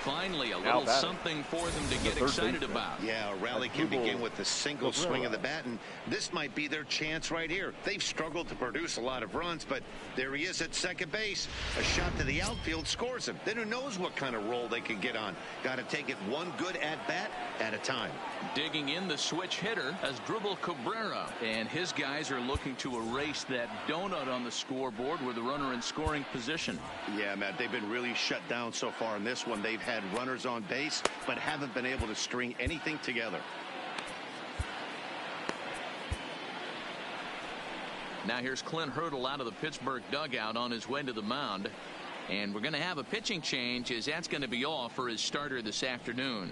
Finally, a little something for them to get excited about. Yeah, a rally can begin with a single swing of the bat, and this might be their chance right here. They've struggled to produce a lot of runs, but there he is at second base. A shot to the outfield scores him. Then who knows what kind of roll they can get on. Got to take it one good at-bat at a time. Digging in, the switch hitter as Dribble Cabrera, and his guys are looking to erase that donut on the scoreboard with the runner in scoring position. Yeah, Matt, they've been really shut down so far in this one. They've had runners on base, but haven't been able to string anything together. Now here's Clint Hurdle out of the Pittsburgh dugout on his way to the mound. And we're going to have a pitching change, as that's going to be off for his starter this afternoon.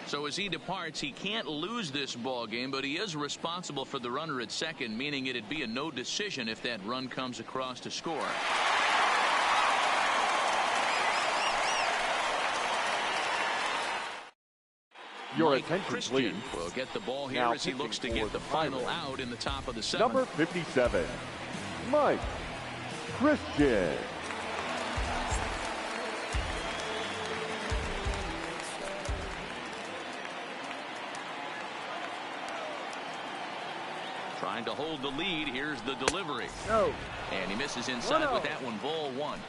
So as he departs, he can't lose this ball game, but he is responsible for the runner at second, meaning it'd be a no decision if that run comes across to score. Your Mike attention, Christian please. will get the ball here Now as he looks to pitching get for the the final Pirates. out in the top of the 7th. Number 57, Mike Christian. Trying to hold the lead. Here's the delivery. No. And he misses inside with that one. Ball 1.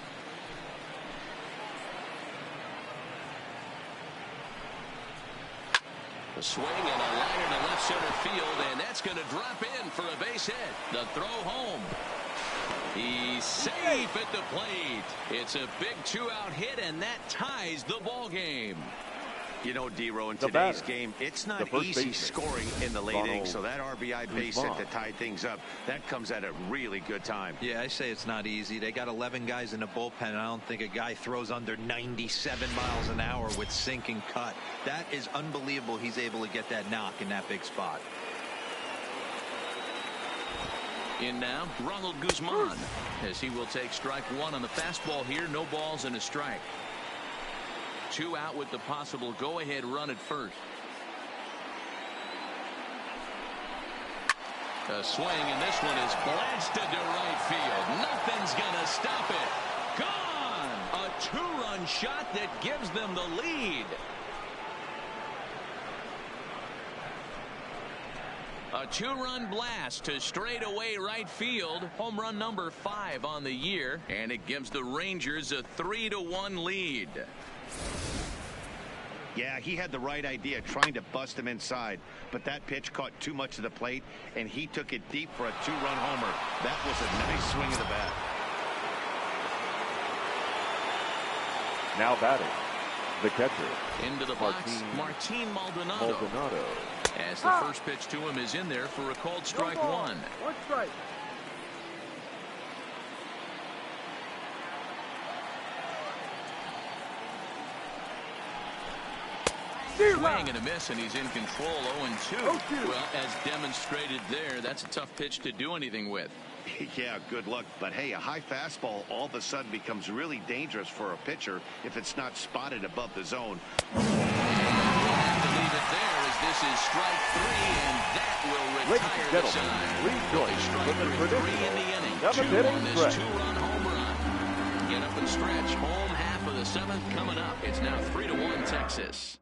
A swing and a liner to left center field, and that's going to drop in for a base hit. The throw home. He's safe at the plate. It's a big 2-out hit, and that ties the ball game. You know, D-Row, in today's game, it's not easy scoring in the late innings, so that RBI base hit to tie things up, that comes at a really good time. Yeah, I say it's not easy. They got 11 guys in the bullpen, and I don't think a guy throws under 97 miles an hour with sink and cut. That is unbelievable. He's able to get that knock in that big spot. In now, Ronald Guzman, as he will take strike 1 on the fastball here. No balls and a strike. 2 out with the possible go-ahead run at first. A swing, and this one is blasted to right field. Nothing's gonna stop it. Gone! A 2-run shot that gives them the lead. A 2-run blast to straightaway right field. Home run number 5 on the year, and it gives the Rangers a 3-1 lead. Yeah, he had the right idea, trying to bust him inside, but that pitch caught too much of the plate, and he took it deep for a 2-run homer. That was a nice swing of the bat. Now batting, the catcher. Into the box, Martin Maldonado. As the first pitch to him is in there for a called strike 1. 1 strike. Swing and a miss, and he's in control. 0-2. Well, as demonstrated there, that's a tough pitch to do anything with. Yeah, good luck. But hey, a high fastball all of a sudden becomes really dangerous for a pitcher if it's not spotted above the zone. And we'll have to leave it there, as this is strike 3, and that will retire the side. Please join Strike with the 3 in the inning. 2 on this 2-run home run. Get up and stretch. Home half of the 7th coming up. It's now 3-1 Texas.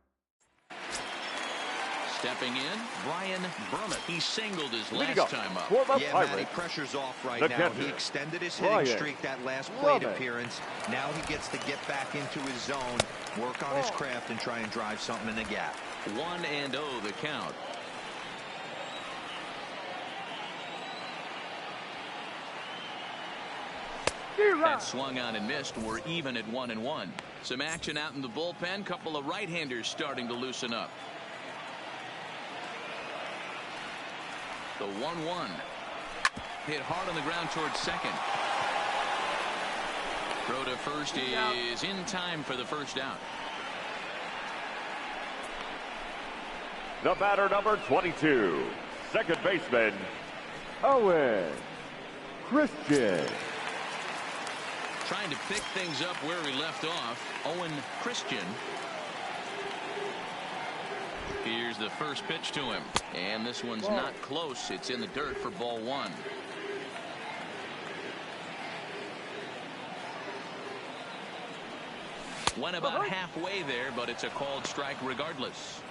Stepping in, Brian Brummett. He singled his last time up. Yeah, Matty, pressure's off right now. He extended his hitting streak that last plate appearance. Now he gets to get back into his zone, work on his craft, and try and drive something in the gap. 1-0 the count. That swung on and missed. We're even at 1-1. Some action out in the bullpen. Couple of right-handers starting to loosen up. The 1-1. Hit hard on the ground towards second. Throw to first is in time for the first out. The batter, number 22, second baseman, Owen Christian. Trying to pick things up where he left off. Owen Christian. Here's the first pitch to him. And this one's not close. It's in the dirt for ball one. Went about halfway there, but it's a called strike regardless.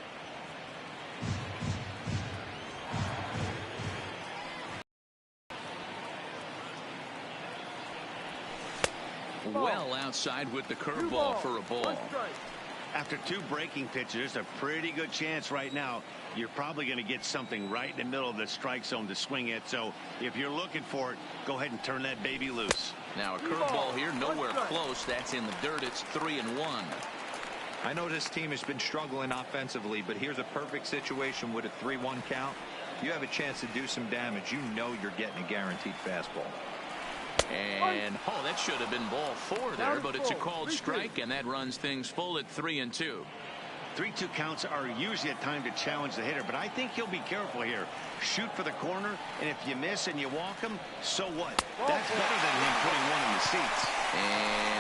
Well outside with the curveball for a ball. After two breaking pitches, there's a pretty good chance right now you're probably going to get something right in the middle of the strike zone to swing it. So if you're looking for it, go ahead and turn that baby loose. Now a curveball here, nowhere close. That's in the dirt. It's 3-1. I know this team has been struggling offensively, but here's a perfect situation with a 3-1 count. You have a chance to do some damage. You know you're getting a guaranteed fastball. And that should have been ball four there, but it's a called strike, and that runs things full at 3-2. 3-2 counts are usually a time to challenge the hitter, but I think he'll be careful here. Shoot for the corner, and if you miss and you walk him, so what? That's better than him putting one in the seats. And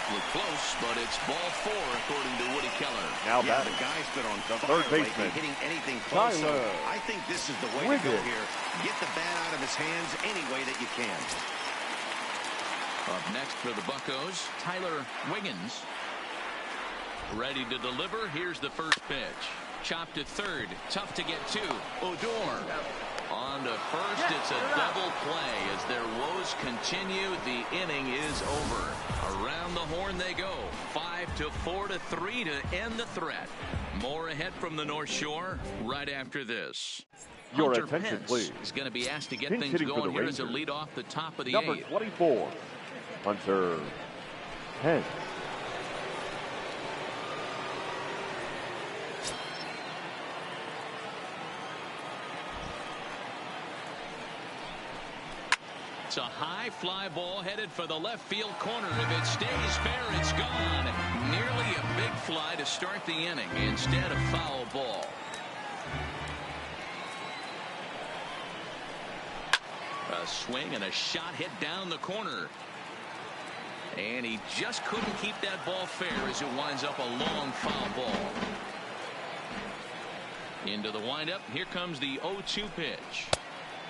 awfully close, but it's ball four according to Woody Keller. Now the guy's been on the fire third lately, baseman, hitting anything close. So Tyler I think this is the way to go here. Get the bat out of his hands any way that you can. Up next for the Buccos, Tyler Wiggins. Ready to deliver. Here's the first pitch. Chopped to third. Tough to get to. Odor. On to first. It's a double play as their woes continue. The inning is over. Around the horn they go. 5-4 to 3 to end the threat. More ahead from the North Shore right after this. Your Hunter attention, Pence please. is going to be asked to get Pinch things hitting for going the here as a Rangers. lead off the top of the Number 8th. 24, Hunter Pence. It's a high fly ball headed for the left field corner. If it stays fair, it's gone. Nearly a big fly to start the inning instead of foul ball. A swing and a shot hit down the corner. And he just couldn't keep that ball fair as it winds up a long foul ball. Into the windup. Here comes the 0-2 pitch.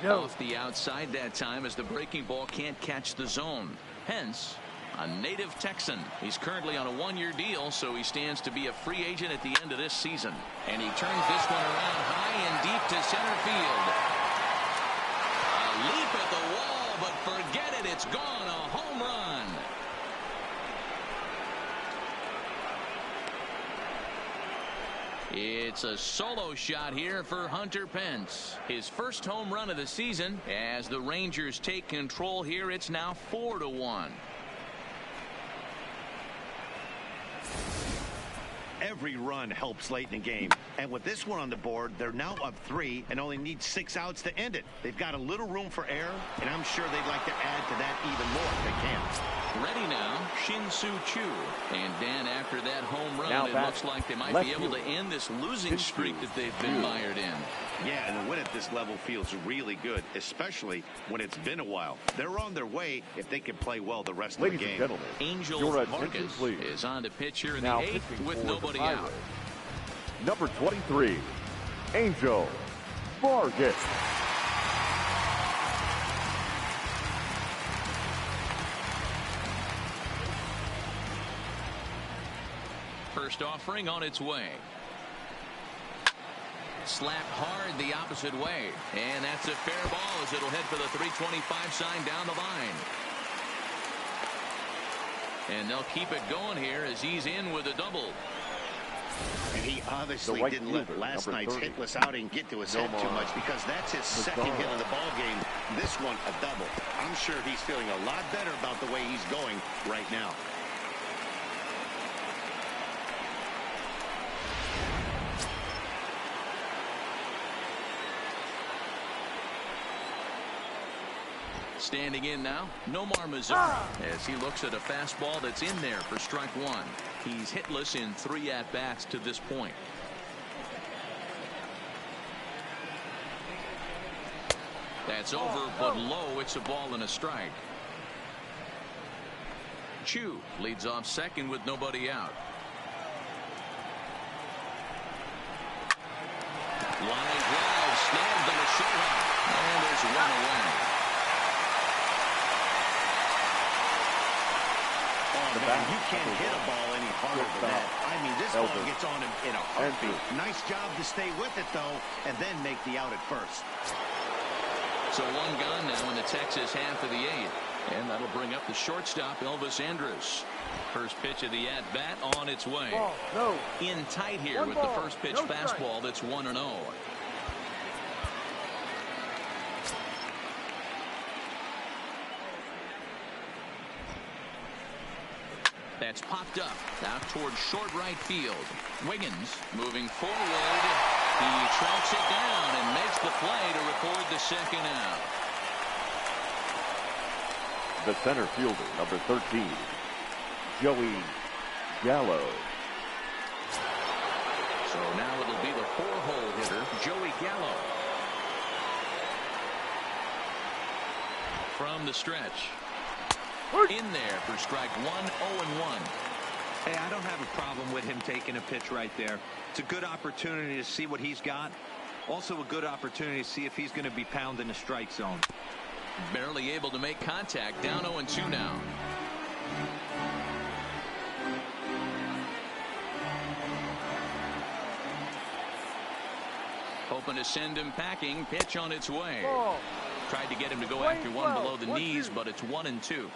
Off the outside that time as the breaking ball can't catch the zone. Hence, a native Texan. He's currently on a one-year deal, so he stands to be a free agent at the end of this season. And he turns this one around high and deep to center field. A leap at the wall, but forget it. It's gone. A home run. It's a solo shot here for Hunter Pence. His first home run of the season. As the Rangers take control here, it's now 4-1. Every run helps late in the game. And with this one on the board, they're now up 3 and only need 6 outs to end it. They've got a little room for error, and I'm sure they'd like to add to that even more if they can. Ready now, Shin-Soo Choo. And Dan, after that home run, Now it looks like they might be able to end this losing streak that they've been mired in. Yeah, and the win at this level feels really good, especially when it's been a while. They're on their way if they can play well the rest of the game. Ladies and gentlemen, Angel your attention, Marcus please. is on to pitch here in Now the 8th with pitching for nobody the out. Pirates, number 23, Angel Marcus. First offering on its way. Slapped hard the opposite way. And that's a fair ball as it'll head for the 325 sign down the line. And they'll keep it going here as he's in with a double. And he obviously right didn't let fielder, last number night's 30. hitless outing get to his head too much, because that's his second hit of the ball game. This one a double. I'm sure he's feeling a lot better about the way he's going right now. Standing in now, Nomar Mazara, as he looks at a fastball that's in there for strike one. He's hitless in 3 at-bats to this point. That's over, but low. It's a ball and a strike. Chu leads off second with nobody out. Line drive, snagged on the short, and there's one away. Man, you can't hit a ball any harder than that. I mean, this ball gets on him in a heartbeat. Nice job to stay with it, though, and then make the out at first. So one gone now in the Texas half of the 8th. And that'll bring up the shortstop, Elvis Andrus. First pitch of the at-bat on its way. In tight here with the first pitch fastball that's 1-0. That's popped up out towards short right field. Wiggins moving forward. He tracks it down and makes the play to record the second out. The center fielder, number 13, Joey Gallo. So now it'll be the 4-hole hitter, Joey Gallo. From the stretch. In there for strike one, 0-1. Hey, I don't have a problem with him taking a pitch right there. It's a good opportunity to see what he's got. Also a good opportunity to see if he's going to be pounding the strike zone. Barely able to make contact. Down 0-2 now. Hoping to send him packing. Pitch on its way. Tried to get him to go after one below the knees, but it's 1-2.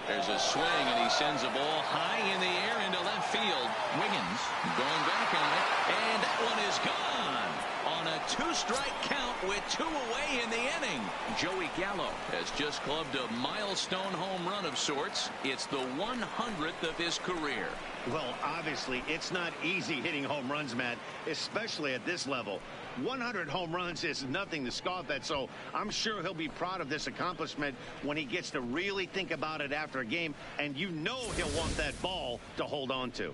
There's a swing, and he sends a ball high in the air into left field. Wiggins going back on it, and that one is gone on a 2-strike count with 2 away in the inning. Joey Gallo has just clubbed a milestone home run of sorts. It's the 100th of his career. Well, obviously, it's not easy hitting home runs, Matt, especially at this level. 100 home runs is nothing to scoff at, so I'm sure he'll be proud of this accomplishment when he gets to really think about it after a game, and you know he'll want that ball to hold on to.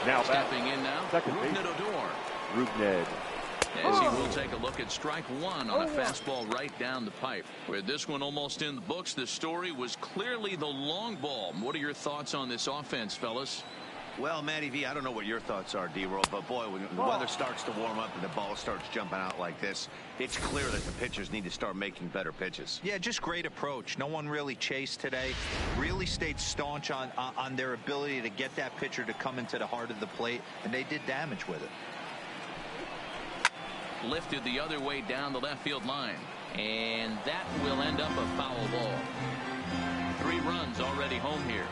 Now stepping in now, Rougned Odor. Rougned. As he will take a look at strike one on a fastball right down the pipe. With this one almost in the books, the story was clearly the long ball. What are your thoughts on this offense, fellas? Well, Matty V, I don't know what your thoughts are, D-Roll, but boy, when the weather starts to warm up and the ball starts jumping out like this, it's clear that the pitchers need to start making better pitches. Yeah, just great approach. No one really chased today. Really stayed staunch on their ability to get that pitcher to come into the heart of the plate, and they did damage with it. Lifted the other way down the left field line, and that will end up a foul ball. 3 runs already home here.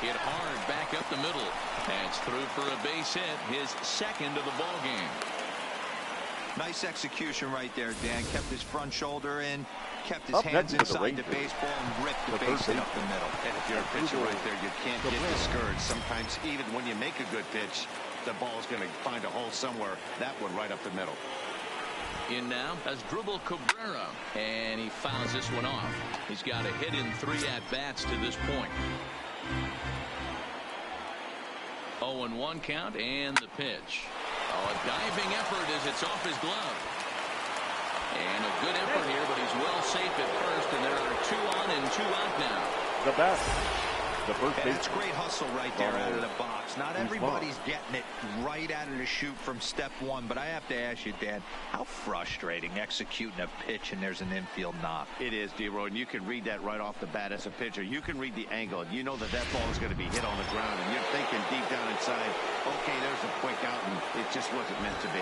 Hit hard back up the middle. That's through for a base hit, his second of the ball game. Nice execution right there, Dan. Kept his front shoulder in, kept his hands inside the baseball, and ripped the base hit up the middle. And if you're a pitcher right there, you can't get discouraged. Sometimes even when you make a good pitch, the ball's going to find a hole somewhere. That one right up the middle. In now as Dribble Cabrera, and he fouls this one off. He's got a hit in 3 at-bats to this point. 0-1 count and the pitch. Oh, a diving effort as it's off his glove. And a good effort here, but he's well safe at first, and there are 2 on and 2 out now. The bat. The first base. That's great hustle right there out of the box. Not everybody's getting it right out of the chute from step one, but I have to ask you, Dan, how frustrating executing a pitch and there's an infield knock. It is, D-Roy, and you can read that right off the bat as a pitcher. You can read the angle, and you know that that ball is going to be hit on the ground, and you're thinking deep down inside, okay, there's a quick out, and it just wasn't meant to be.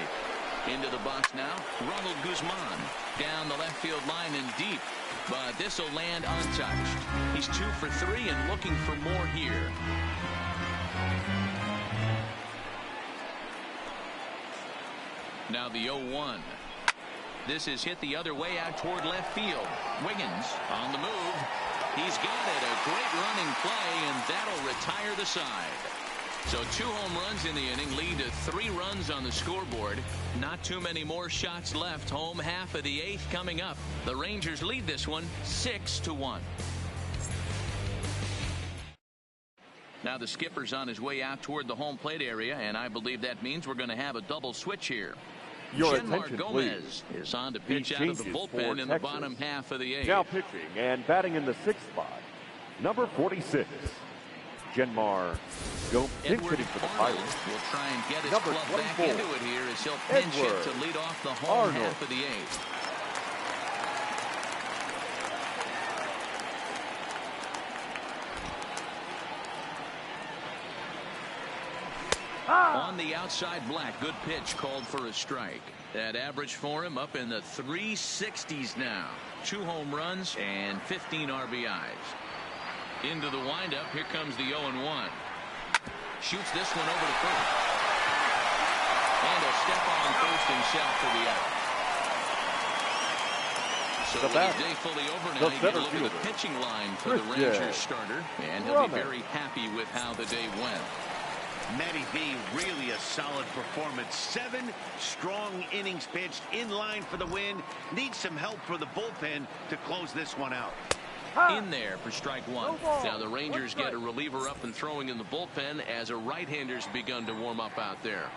Into the box now, Ronald Guzman down the left field line and deep, but this will land untouched. He's 2 for 3 and looking for more here. Now the 0-1. This is hit the other way out toward left field. Wiggins on the move. He's got it. A great running play, and that'll retire the side. So 2 home runs in the inning lead to 3 runs on the scoreboard. Not too many more shots left. Home half of the 8th coming up. The Rangers lead this one 6-1. Now the skipper's on his way out toward the home plate area, and I believe that means we're going to have a double switch here. Your Shenmar attention, Gomez please. is on to pitch out of the bullpen in the bottom half of the 8th. Now pitching and batting in the 6th spot, number 46, Shenmar Gomez, hitting for the Pirates. Will try and get his Number club 24, back into it here as he'll pinch it to lead off the home half of the 8th. On the outside, Black. Good pitch called for a strike. That average for him up in the 360s now. 2 home runs and 15 RBIs. Into the windup. Here comes the 0-1. Shoots this one over to first. And a step on first himself for the out. So the bat, day fully over now. You get a look at the pitching line for the Rangers starter. And he'll be very happy with how the day went. Matty B, really a solid performance. 7 strong innings pitched, in line for the win. Needs some help for the bullpen to close this one out. In there for strike 1. Now the Rangers get a reliever up and throwing in the bullpen as a right-hander's begun to warm up out there.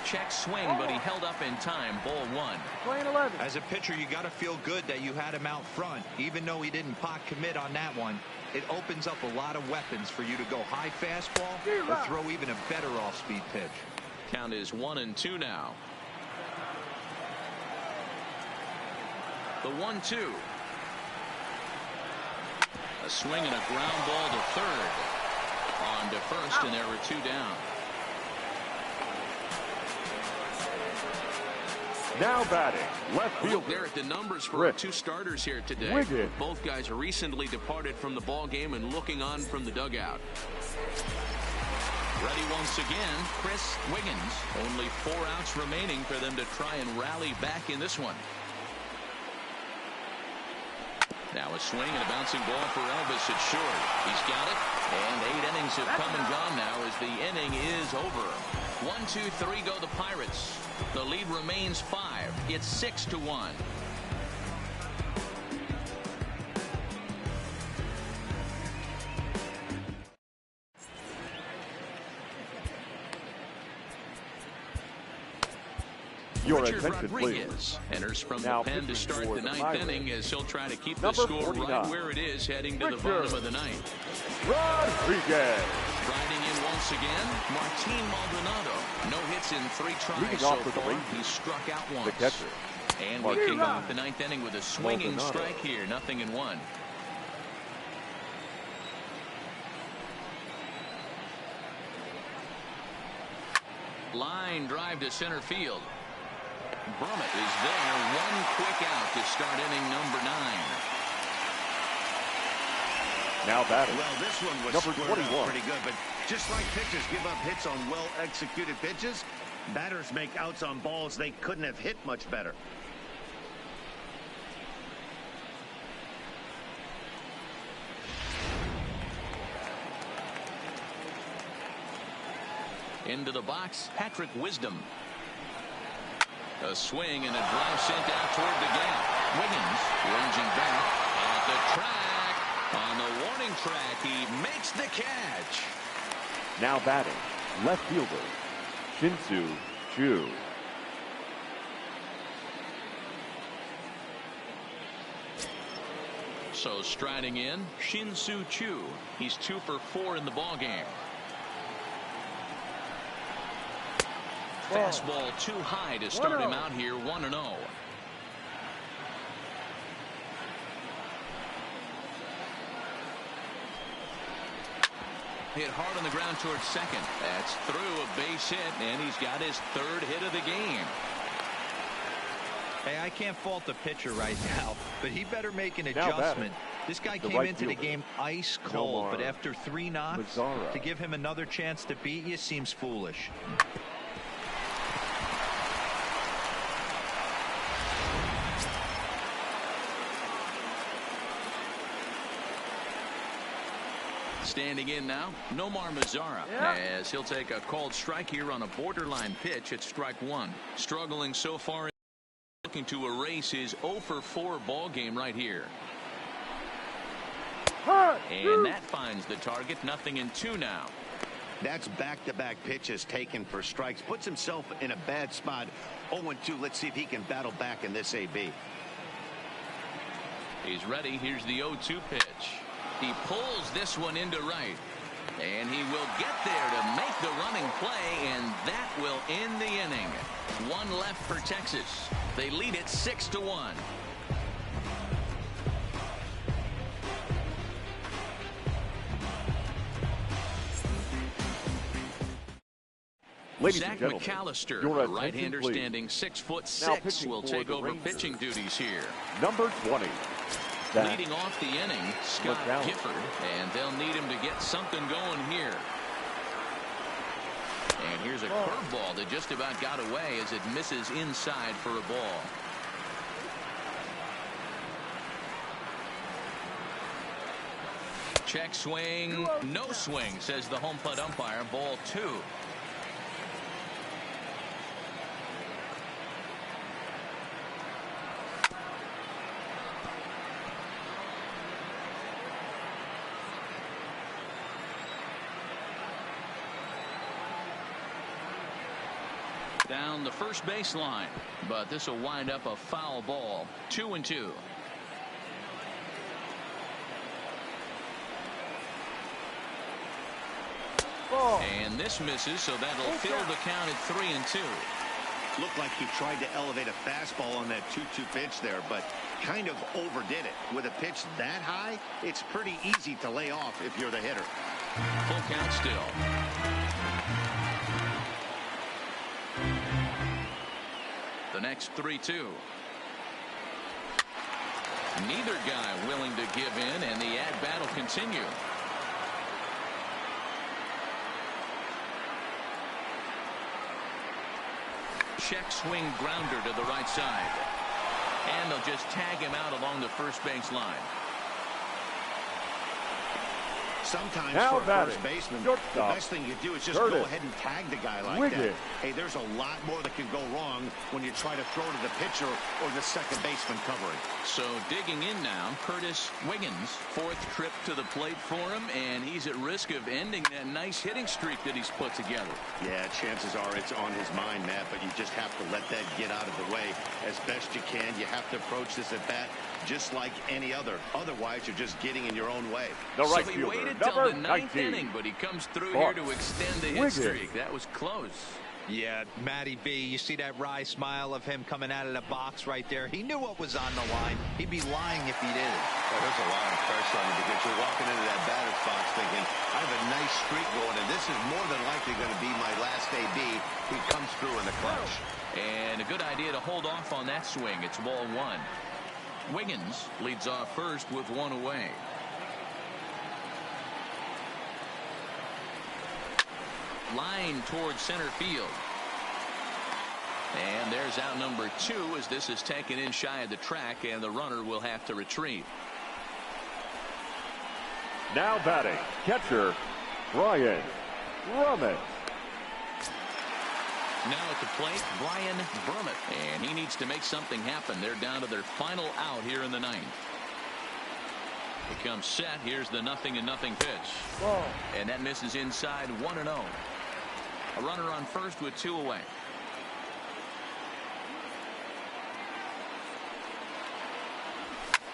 Check swing, but he held up in time. Ball 1. Playing 11. As a pitcher, you got to feel good that you had him out front. Even though he didn't pot commit on that one, it opens up a lot of weapons for you to go high fastball or throw even a better off-speed pitch. Count is 1-2 now. The 1-2. A swing and a ground ball to third. On to first, and there were 2 down. Now batting, left field. Look there at the numbers for our 2 starters here today. Wiggins. Both guys recently departed from the ball game and looking on from the dugout. Ready once again, Chris Wiggins. Only 4 outs remaining for them to try and rally back in this one. Now a swing and a bouncing ball for Elvis at short. He's got it, and 8 innings have come and gone now as the inning is over. 1, 2, 3 go the Pirates. The lead remains 5. It's 6-1. Your Richard attention, Rodriguez please. enters from Now the pen to start pitching the for the 9th Pirates. inning as he'll try to keep the Number score 49. right where it is heading to the bottom of the 9th. Rodriguez. Riding in once again, Martin Maldonado. No hits in 3 tries Leading so off for the far. Rangers, He struck out once. The catcher. And we kick off the 9th inning with a swinging Maldonado. strike here. 0-1. Line drive to center field. Brummett is there. 1 quick out to start inning number 9. Now batting. Well, this one was Number squared up 21. pretty good, but just like pitchers give up hits on well-executed pitches, batters make outs on balls they couldn't have hit much better. Into the box, Patrick Wisdom. A swing and a drive sent out toward the gap. Wiggins ranging back at the track. On the warning track, he makes the catch. Now batting, left fielder, Shin-Soo Choo. So striding in, Shin-Soo Choo. He's 2 for 4 in the ballgame. Fastball too high to start him out here 1-0. Hit hard on the ground towards second. That's through a base hit, and he's got his 3rd hit of the game. Hey, I can't fault the pitcher right now, but he better make an adjustment. This guy came into the game ice cold, but after 3 knocks, to give him another chance to beat you seems foolish. Standing in now, Nomar Mazara, as he'll take a called strike here on a borderline pitch at strike 1. Struggling so far, looking to erase his 0 for 4 ball game right here. And that finds the target. 0-2 now. That's back-to-back pitches taken for strikes. Puts himself in a bad spot. 0-2. Let's see if he can battle back in this AB. He's ready. Here's the 0-2 pitch. He pulls this one into right. And he will get there to make the running play, and that will end the inning. 1 left for Texas. They lead it 6-1. Ladies Zach and gentlemen, McAllister, your a right-hander standing 6'6", will take over pitching duties here. Number 20. Leading off the inning, Scott Gifford, and they'll need him to get something going here. And here's a curveball that just about got away as it misses inside for a ball. Check swing, no swing, says the home plate umpire. Ball 2. Down the first baseline, but this will wind up a foul ball. 2-2. And this misses, so that'll fill the count at 3-2. Looked like he tried to elevate a fastball on that 2-2 pitch there, but kind of overdid it. With a pitch that high, it's pretty easy to lay off if you're the hitter. Full count still. The next 3-2. Neither guy willing to give in, and the at-bat will continue. Check swing grounder to the right side. And they'll just tag him out along the first base line. Sometimes for a first baseman, the best thing you do is just go ahead and tag the guy like that. Hey, there's a lot more that can go wrong when you try to throw to the pitcher or the second baseman covering. So digging in now, Curtis Wiggins, 4th trip to the plate for him, and he's at risk of ending that nice hitting streak that he's put together. Yeah, chances are it's on his mind, Matt, but you just have to let that get out of the way as best you can. You have to approach this at bat just like any other. Otherwise, you're just getting in your own way. The right so he fielder, waited till the 9th inning, but he comes through here to extend the hit streak. That was close. Yeah, Matty B, you see that wry smile of him coming out of the box right there. He knew what was on the line. He'd be lying if he didn't. Well, there's a lot of pressure on you because you're walking into that batter's box thinking, I have a nice streak going, and this is more than likely going to be my last AB. He comes through in the clutch. And a good idea to hold off on that swing. It's ball 1. Wiggins leads off first with 1 away. Line towards center field. And there's out number 2 as this is taken in shy of the track, and the runner will have to retreat. Now batting, catcher, Brian Brummett. Now at the plate, Brian Brummett, and he needs to make something happen. They're down to their final out here in the 9th. It comes set. Here's the 0-0 pitch. Ball. And that misses inside 1-0. A runner on first with 2 away.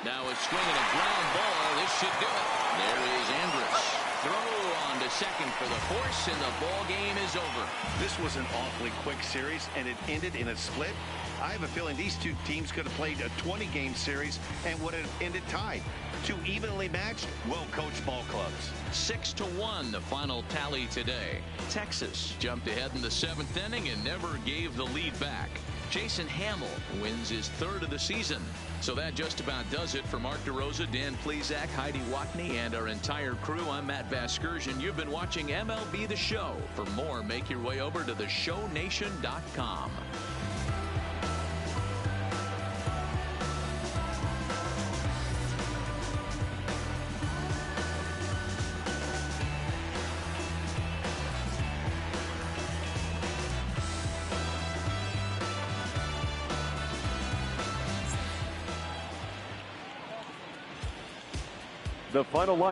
Now a swing and a ground ball. This should do it. There is Andrus. Throw on to second for the force, and the ball game is over. This was an awfully quick series, and it ended in a split. I have a feeling these two teams could have played a 20-game series and would have ended tied. Two evenly matched, well-coached ball clubs. 6-1 the final tally today. Texas jumped ahead in the 7th inning and never gave the lead back. Jason Hamill wins his 3rd of the season. So that just about does it for Mark DeRosa, Dan Plesac, Heidi Watney, and our entire crew. I'm Matt Vasgersian. You've been watching MLB The Show. For more, make your way over to theshownation.com. The final line.